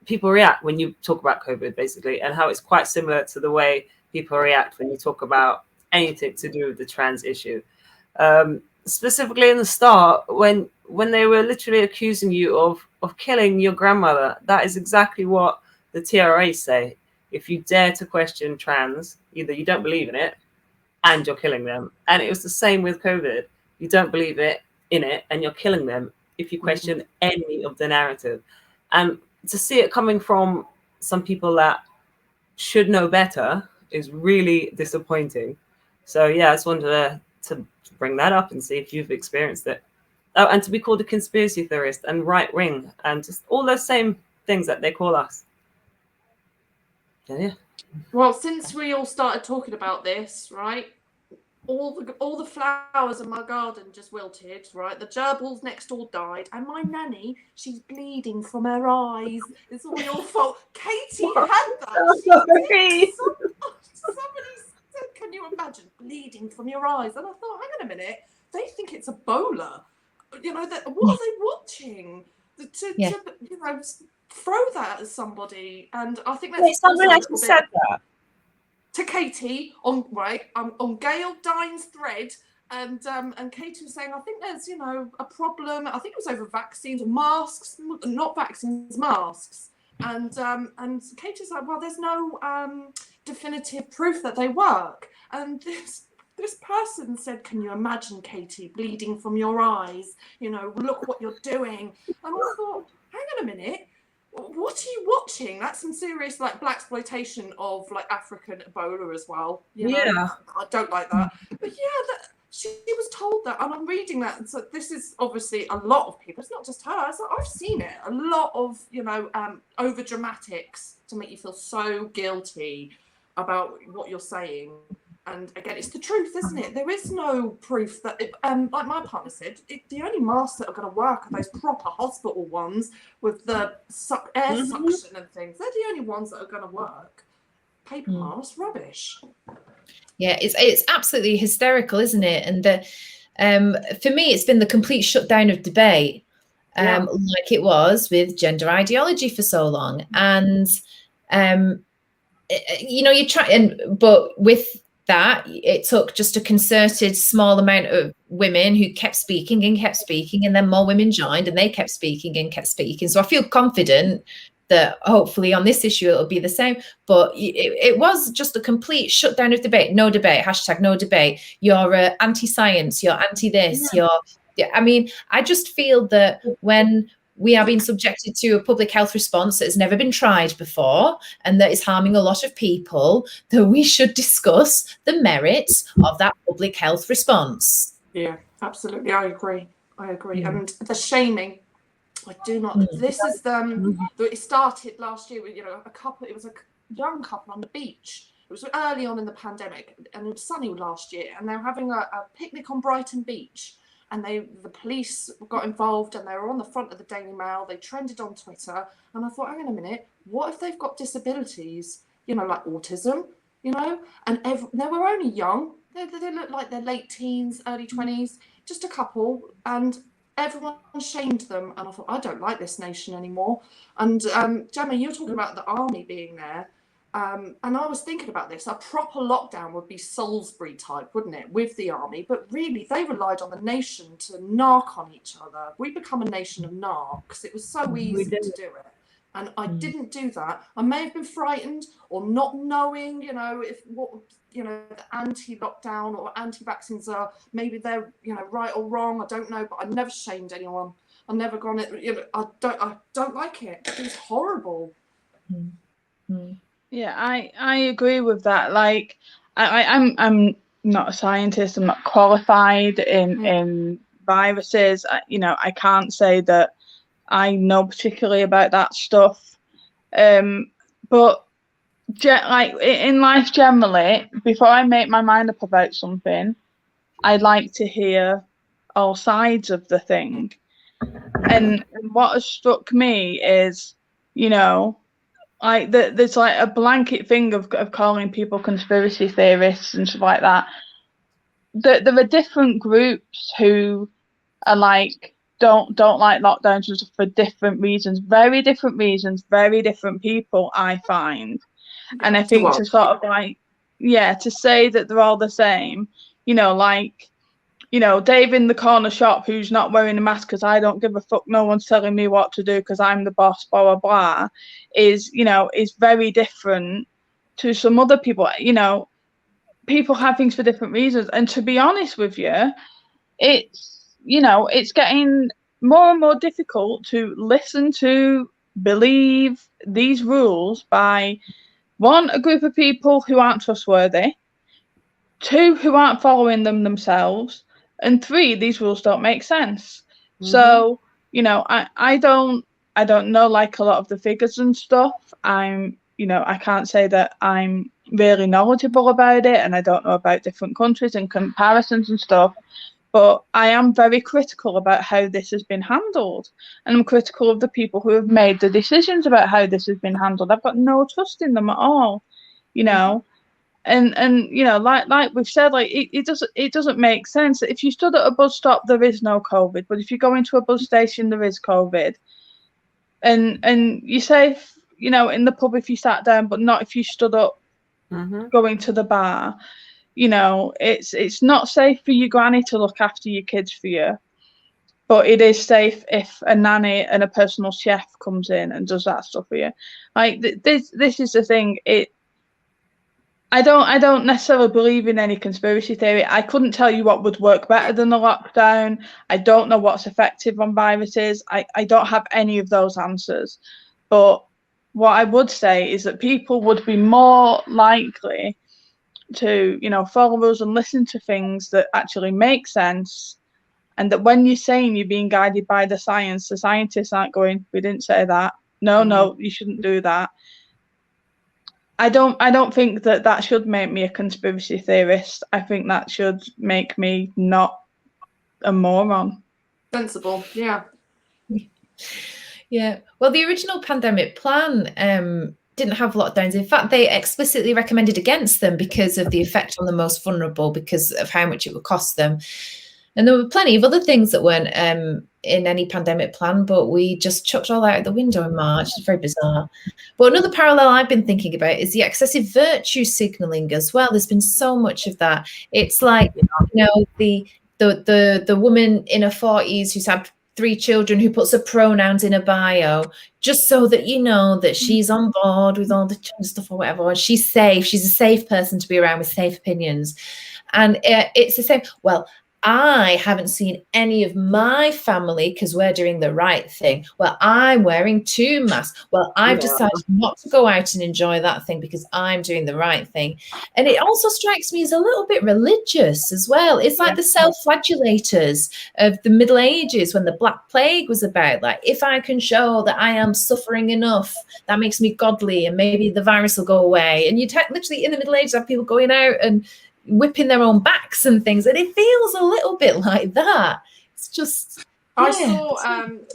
people react when you talk about COVID, basically, and how it's quite similar to the way people react when you talk about anything to do with the trans issue. Specifically in the start, when they were literally accusing you of killing your grandmother, that is exactly what the TRA say. If you dare to question trans, either you don't believe in it and you're killing them. And it was the same with COVID. You don't believe in it and you're killing them if you question any of the narrative. And to see it coming from some people that should know better is really disappointing. So yeah, I just wanted to bring that up and see if you've experienced it. Oh, and to be called a conspiracy theorist and right wing and just all those same things that they call us. Yeah. Well, since we all started talking about this, right? All the flowers in my garden just wilted, right? The gerbils next door died, and my nanny, she's bleeding from her eyes. It's all your fault. Katie had that. Somebody said, "Can you imagine bleeding from your eyes?" And I thought, hang on a minute, they think it's Ebola. What are they watching? To throw that at somebody, and I think that's somebody actually said that to Katie on Gail Dine's thread, and Katie was saying, I think there's a problem. I think it was over vaccines, masks, not vaccines, masks, and Katie's like, well, there's no definitive proof that they work, and this person said, can you imagine, Katie, bleeding from your eyes? Look what you're doing. And I thought, hang on a minute. What are you watching? That's some serious blaxploitation of African Ebola as well. Yeah, I don't like that. But yeah, she was told that, and I'm reading that. And so this is obviously a lot of people. It's not just her. So I've seen it. A lot of over dramatics to make you feel so guilty. about what you're saying. And again, it's the truth, isn't it? There is no proof that, like my partner said, the only masks that are going to work are those proper hospital ones with the air suction and things. They're the only ones that are going to work. Paper masks, rubbish. Yeah, it's absolutely hysterical, isn't it? And for me, it's been the complete shutdown of debate, like it was with gender ideology for so long. And you try, but with that, it took just a concerted small amount of women who kept speaking, and then more women joined, and they kept speaking and kept speaking. So I feel confident that hopefully on this issue it'll be the same. But it was just a complete shutdown of debate. No debate. # no debate. You're anti-science. You're anti-this. I mean, I just feel that when we are being subjected to a public health response that has never been tried before and that is harming a lot of people, that we should discuss the merits of that public health response. Yeah, absolutely. I agree. And the shaming, I do not. This is it started last year with, a couple. It was a young couple on the beach. It was early on in the pandemic, and it was sunny last year, and they were having a picnic on Brighton Beach. And the police got involved, and they were on the front of the Daily Mail. They trended on Twitter, and I thought, hang on a minute, what if they've got disabilities? Like autism, And they were only young. They looked like they're late teens, early 20s, just a couple, and everyone shamed them. And I thought, I don't like this nation anymore. And Gemma, you were talking about the army being there. And I was thinking about this. A proper lockdown would be Salisbury type, wouldn't it, with the army? But really, they relied on the nation to narc on each other. We become a nation of narcs. It was so easy to do it. And I didn't do that. I may have been frightened or not knowing, the anti-lockdown or anti-vaccines are. Maybe they're, right or wrong. I don't know. But I never shamed anyone. I've never gone it. I don't like it. It's horrible. Yeah, I agree with that. Like, I'm not a scientist. I'm not qualified in viruses. I can't say that I know particularly about that stuff. But like in life generally, before I make my mind up about something, I like to hear all sides of the thing. And what has struck me is, like there's like a blanket thing of calling people conspiracy theorists and stuff like that. There are different groups who are like don't like lockdowns and stuff for different reasons, very different people, I find. And I think to sort of like, to say that they're all the same, like, Dave in the corner shop who's not wearing a mask because I don't give a fuck, no one's telling me what to do because I'm the boss, blah, blah, blah, is very different to some other people. People have things for different reasons. And to be honest with you, it's getting more and more difficult to listen to, believe these rules by, one, a group of people who aren't trustworthy, two, who aren't following them themselves, and three, these rules don't make sense. So, I don't know like a lot of the figures and stuff. I can't say that I'm really knowledgeable about it, and I don't know about different countries and comparisons and stuff. But I am very critical about how this has been handled. And I'm critical of the people who have made the decisions about how this has been handled. I've got no trust in them at all, And like we've said, like it doesn't make sense. If you stood at a bus stop, there is no COVID. But if you go into a bus station, there is COVID. And you say, in the pub if you sat down, but not if you stood up going to the bar. It's not safe for your granny to look after your kids for you, but it is safe if a nanny and a personal chef comes in and does that stuff for you. Like this is the thing. I don't necessarily believe in any conspiracy theory. I couldn't tell you what would work better than a lockdown. I don't know what's effective on viruses. I don't have any of those answers. But what I would say is that people would be more likely to, follow us and listen to things that actually make sense. And that when you're saying you're being guided by the science, the scientists aren't going, we didn't say that. No, you shouldn't do that. I don't think that should make me a conspiracy theorist. I think that should make me not a moron. Sensible, yeah. Yeah. Well, the original pandemic plan didn't have lockdowns. In fact, they explicitly recommended against them because of the effect on the most vulnerable, because of how much it would cost them. And there were plenty of other things that weren't in any pandemic plan, but we just chucked all out the window in March. It's very bizarre. But another parallel I've been thinking about is the excessive virtue signaling as well. There's been so much of that. It's like, you know, the woman in her 40s who's had 3 children, who puts her pronouns in her bio just so that you know that she's on board with all the stuff or whatever. And she's safe. She's a safe person to be around with safe opinions. And it's the same. Well, I haven't seen any of my family because we're doing the right thing. Well, I'm wearing 2 masks. Well, I've decided not to go out and enjoy that thing because I'm doing the right thing. And it also strikes me as a little bit religious as well. It's like the self-flagellators of the Middle Ages when the Black Plague was about. Like, if I can show that I am suffering enough, that makes me godly, and maybe the virus will go away. And you literally in the Middle Ages have people going out and whipping their own backs and things, and it feels a little bit like that. It's just I saw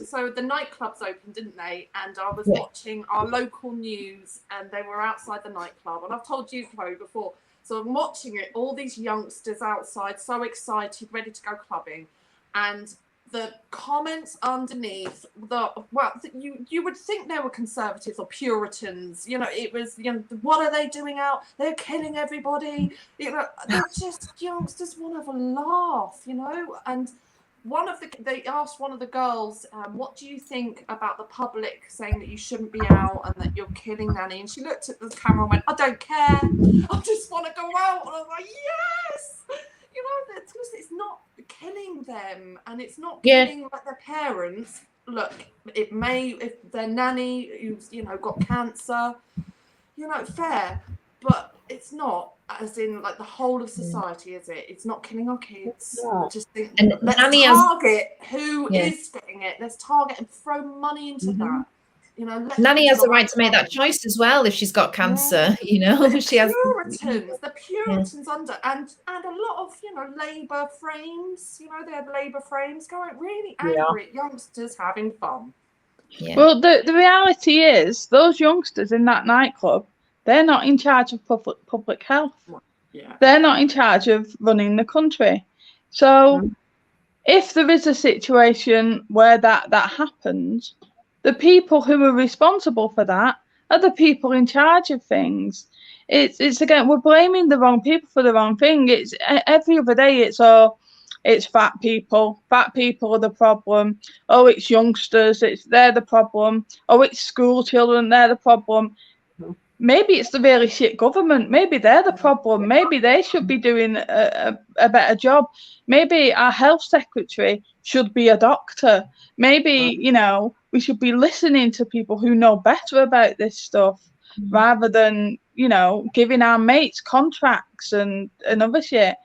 so the nightclubs opened, didn't they? And I was watching our local news, and they were outside the nightclub, and I've told you Chloe before, so I'm watching it, all these youngsters outside, so excited, ready to go clubbing, and the comments underneath, you would think they were conservatives or Puritans. You know, it was, you know, what are they doing out? They're killing everybody. You know, they're just youngsters want to have a laugh, you know. And they asked one of the girls, what do you think about the public saying that you shouldn't be out and that you're killing Nanny? And she looked at the camera and went, I don't care. I just want to go out. And I was like, yes. You know, it's not killing them, and it's not killing like their parents. Look, it may, if their nanny who's, you know, got cancer, you know, fair, but it's not as in like the whole of society, is it? It's not killing our kids. I just think let's target who is getting it. Let's target and throw money into that. You know, Nanny has the right to make that choice as well if she's got cancer. You know, she has the Puritans under and a lot of, you know, Labour frames. You know, they have Labour frames going really angry at youngsters having fun. Yeah. Well, the reality is those youngsters in that nightclub, they're not in charge of public health. Yeah. They're not in charge of running the country. So if there is a situation where that happens, the people who are responsible for that are the people in charge of things. It's again, we're blaming the wrong people for the wrong thing. It's every other day. It's fat people. Fat people are the problem. Oh, it's youngsters. They're the problem. Oh, it's school children. They're the problem. Maybe it's the really shit government. Maybe they're the problem. Maybe they should be doing a better job. Maybe our health secretary should be a doctor. Maybe, you know, we should be listening to people who know better about this stuff rather than, you know, giving our mates contracts and other shit.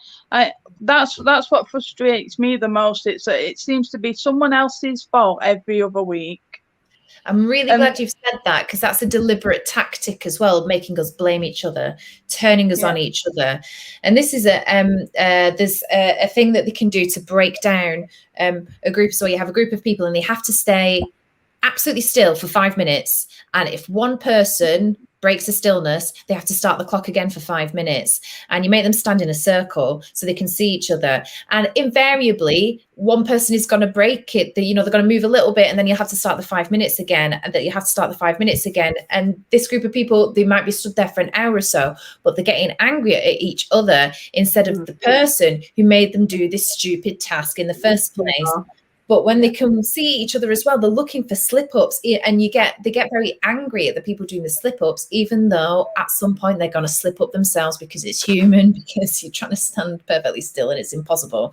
That's what frustrates me the most. It seems to be someone else's fault every other week. I'm really glad you've said that, because that's a deliberate tactic as well, making us blame each other, turning us on each other. And this is there's a thing that they can do to break down a group. So you have a group of people and they have to stay absolutely still for 5 minutes. And if one person breaks a stillness, they have to start the clock again for 5 minutes. And you make them stand in a circle so they can see each other. And invariably, one person is going to break it. You know, they're going to move a little bit, and then you have to start the 5 minutes again, and that you have to start the 5 minutes again. And this group of people, they might be stood there for an hour or so, but they're getting angry at each other instead of the person who made them do this stupid task in the first place. But when they can see each other as well, they're looking for slip-ups, and they get very angry at the people doing the slip-ups, even though at some point they're going to slip up themselves, because it's human, because you're trying to stand perfectly still and it's impossible.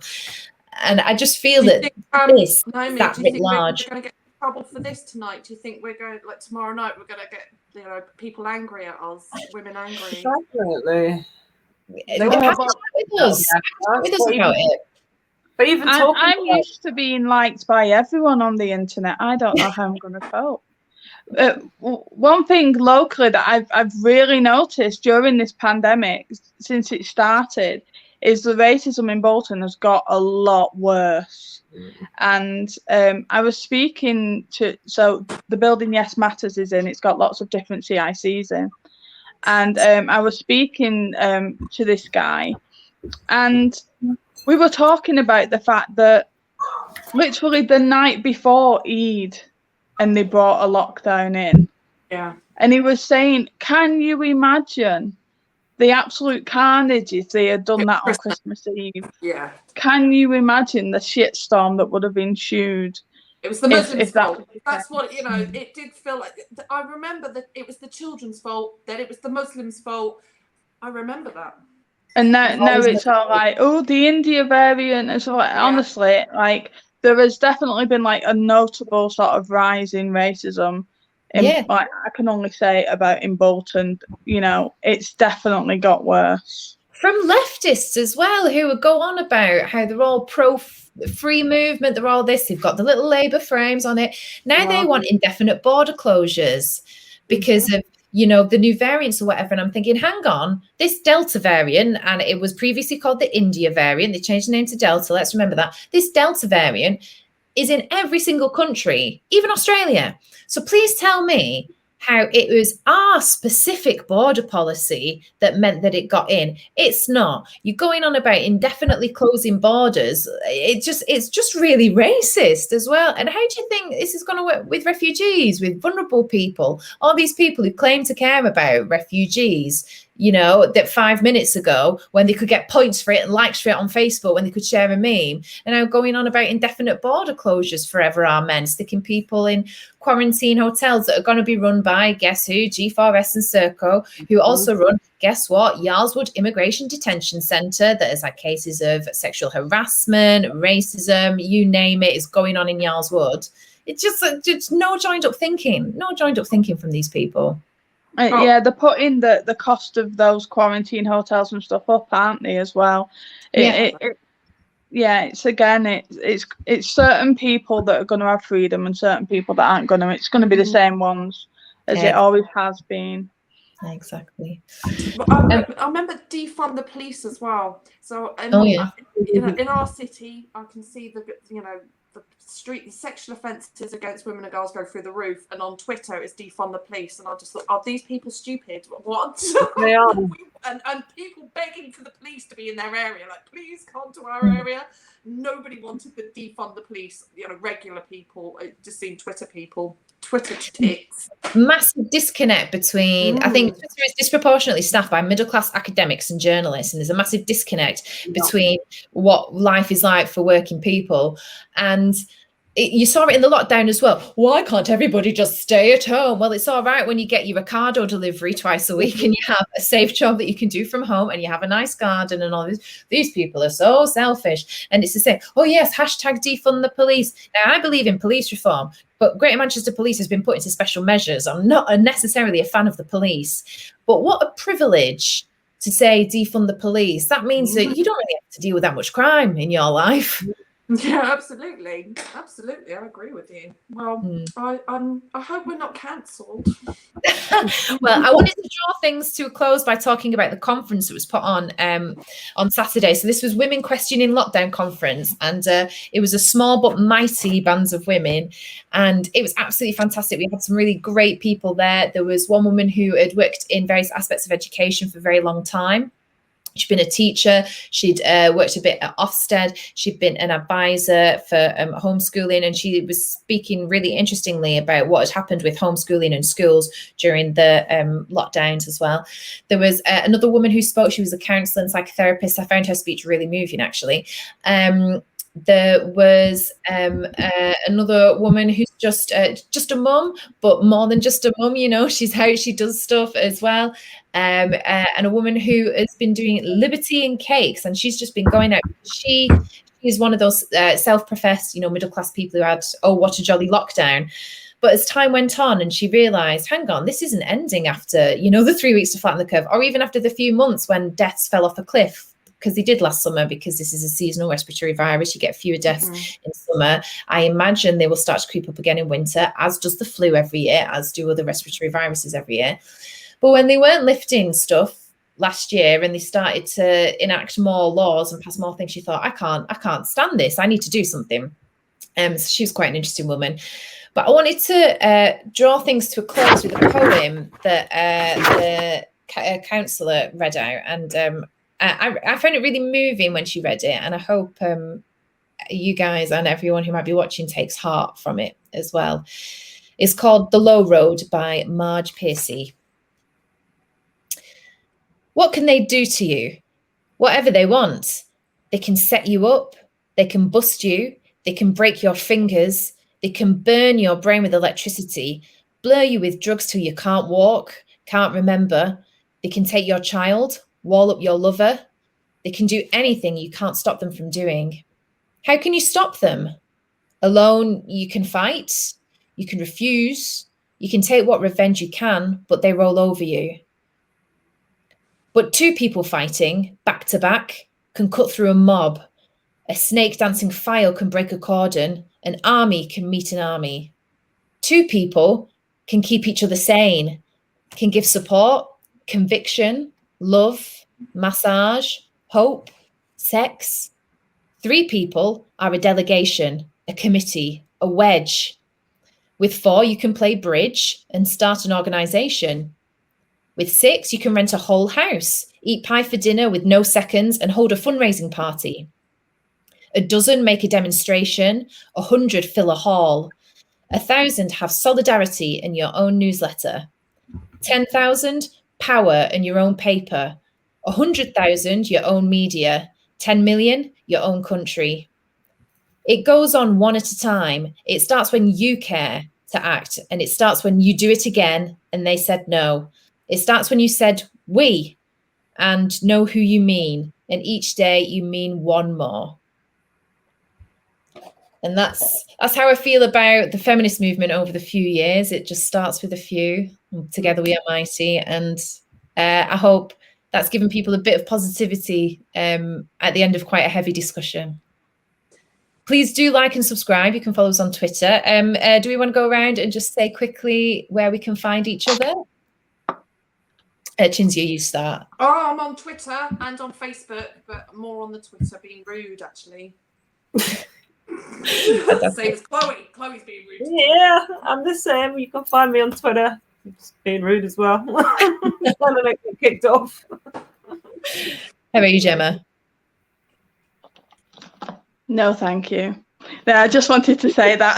And I just feel that this Naomi, that do you think large. we're going to get in trouble for this tonight? Do you think we're going, like tomorrow night, we're going to get, you know, people angry at us, women angry? Definitely. Have a chat with us about it. But even I'm used to being liked by everyone on the internet. I don't know how I'm going to cope. one thing locally that I've really noticed during this pandemic, since it started, is the racism in Bolton has got a lot worse. And I was speaking to, so the building Yes Matters is in, it's got lots of different CICs in. And I was speaking to this guy, and we were talking about the fact that literally the night before Eid, and they brought a lockdown in. Yeah. And he was saying, can you imagine the absolute carnage if they had done that on Christmas Eve? Yeah. Can you imagine the shitstorm that would have ensued? It was the Muslims' fault. That's what, you know, it did feel like. I remember that it was the children's fault, then it was the Muslims' fault. I remember that. And now it's all like, oh, the India variant. And so, like, honestly, like, there has definitely been like a notable sort of rise in racism. Like, I can only say about in Bolton, you know, it's definitely got worse. From leftists as well, who would go on about how they're all pro-free movement, they're all this, they've got the little Labour frames on it. Now they want indefinite border closures because of, you know, the new variants or whatever. And I'm thinking, hang on, this Delta variant, and it was previously called the India variant. They changed the name to Delta. Let's remember that. This Delta variant is in every single country, even Australia. So please tell me how it was our specific border policy that meant that it got in. It's not. You're going on about indefinitely closing borders. It's just really racist as well. And how do you think this is going to work with refugees, with vulnerable people, all these people who claim to care about refugees? You know, that 5 minutes ago, when they could get points for it and likes for it on Facebook, when they could share a meme, and now going on about indefinite border closures forever, amen, sticking people in quarantine hotels that are going to be run by, guess who, G4S and Serco, who also run, guess what, Yarlswood Immigration Detention Centre, that has had cases of sexual harassment, racism, you name it, is going on in Yarlswood. It's just no joined up thinking from these people. Yeah, they're putting the cost of those quarantine hotels and stuff up, aren't they, as well? It's again, it's certain people that are going to have freedom and certain people that aren't going to. It's going to be the same ones as it always has been. Exactly. I remember defund the police as well. So in our city, I can see the sexual offences against women and girls go through the roof, and on Twitter it's defund the police, and I just thought, are these people stupid? What? They are. and people begging for the police to be in their area, like, please come to our area. Nobody wanted to defund the police. You know, regular people, just seen Twitter tits. Massive disconnect between, I think Twitter is disproportionately staffed by middle-class academics and journalists, and there's a massive disconnect between what life is like for working people. And you saw it in the lockdown as well. Why can't everybody just stay at home? Well, it's all right when you get your Ocado delivery twice a week and you have a safe job that you can do from home and you have a nice garden and all this. These people are so selfish. And it's the same. Oh, yes, hashtag defund the police. Now, I believe in police reform, but Greater Manchester Police has been put into special measures. I'm not necessarily a fan of the police, but what a privilege to say defund the police. That means that you don't really have to deal with that much crime in your life. Yeah, absolutely. I agree with you. Well, I hope we're not cancelled. Well, I wanted to draw things to a close by talking about the conference that was put on Saturday. So this was Women Questioning Lockdown Conference, and it was a small but mighty bands of women, and it was absolutely fantastic. We had some really great people there. There was one woman who had worked in various aspects of education for a very long time. She'd been a teacher. She'd worked a bit at Ofsted. She'd been an advisor for homeschooling, and she was speaking really interestingly about what had happened with homeschooling in schools during the lockdowns as well. There was another woman who spoke. She was a counsellor and psychotherapist. I found her speech really moving, actually. There was another woman who's just a mum, but more than just a mum, you know, she's how she does stuff as well. And a woman who has been doing Liberty and Cakes, and she's just been going out. She is one of those self-professed, you know, middle-class people who had, oh, what a jolly lockdown. But as time went on and she realised, hang on, this isn't ending after, you know, the 3 weeks to flatten the curve, or even after the few months when deaths fell off a cliff. because they did last summer, because this is a seasonal respiratory virus, you get fewer deaths in summer. I imagine they will start to creep up again in winter, as does the flu every year, as do other respiratory viruses every year. But when they weren't lifting stuff last year and they started to enact more laws and pass more things, she thought, I can't stand this. I need to do something. So she was quite an interesting woman. But I wanted to draw things to a close with a poem that the counsellor read out. And I found it really moving when she read it. And I hope you guys and everyone who might be watching takes heart from it as well. It's called The Low Road by Marge Piercy. What can they do to you? Whatever they want. They can set you up. They can bust you. They can break your fingers. They can burn your brain with electricity, blur you with drugs till you can't walk, can't remember. They can take your child, wall up your lover. They can do anything you can't stop them from doing. How can you stop them? Alone, you can fight. You can refuse. You can take what revenge you can, but they roll over you. But two people fighting, back to back, can cut through a mob. A snake dancing file can break a cordon. An army can meet an army. Two people can keep each other sane, can give support, conviction, love, massage, hope, sex. Three people are a delegation, a committee, a wedge. With four, you can play bridge and start an organisation. With six, you can rent a whole house, eat pie for dinner with no seconds, and hold a fundraising party. A dozen make a demonstration, 100 fill a hall. 1,000 have solidarity in your own newsletter. 10,000, power in your own paper. 100,000, your own media. 10 million, your own country. It goes on one at a time. It starts when you care to act, and it starts when you do it again and they said no. It starts when you said we and know who you mean, and each day you mean one more. And that's how I feel about the feminist movement over the few years. It just starts with a few. Together we are mighty. And I hope that's given people a bit of positivity at the end of quite a heavy discussion. Please do like and subscribe. You can follow us on Twitter. Do we want to go around and just say quickly where we can find each other? Chinzia, you start. Oh, I'm on Twitter and on Facebook, but more on the Twitter, being rude, actually. Same as Chloe. Chloe's being rude. Yeah, I'm the same. You can find me on Twitter. I'm just being rude as well. I'm gonna get kicked off. How about you, Gemma? No, thank you. No, I just wanted to say that.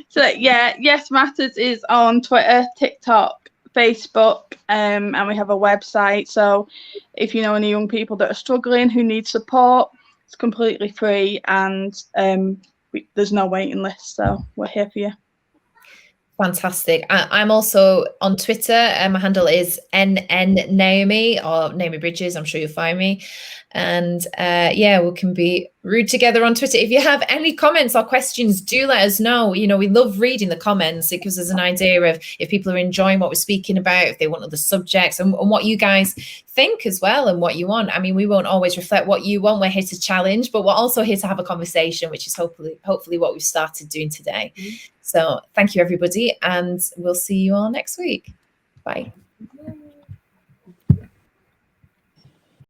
So yeah, Yes Matters is on Twitter, TikTok, Facebook, and we have a website. So if you know any young people that are struggling who need support, it's completely free, and there's no waiting list. So we're here for you. Fantastic. I'm also on Twitter. My handle is NN Naomi, or Naomi Bridges. I'm sure you'll find me. And yeah, we can be rude together on Twitter. If you have any comments or questions, do let us know. You know, we love reading the comments. It gives us an idea of if people are enjoying what we're speaking about, if they want other subjects, and what you guys think as well, and what you want. I mean, we won't always reflect what you want. We're here to challenge, but we're also here to have a conversation, which is hopefully what we've started doing today. So thank you, everybody, and we'll see you all next week. Bye.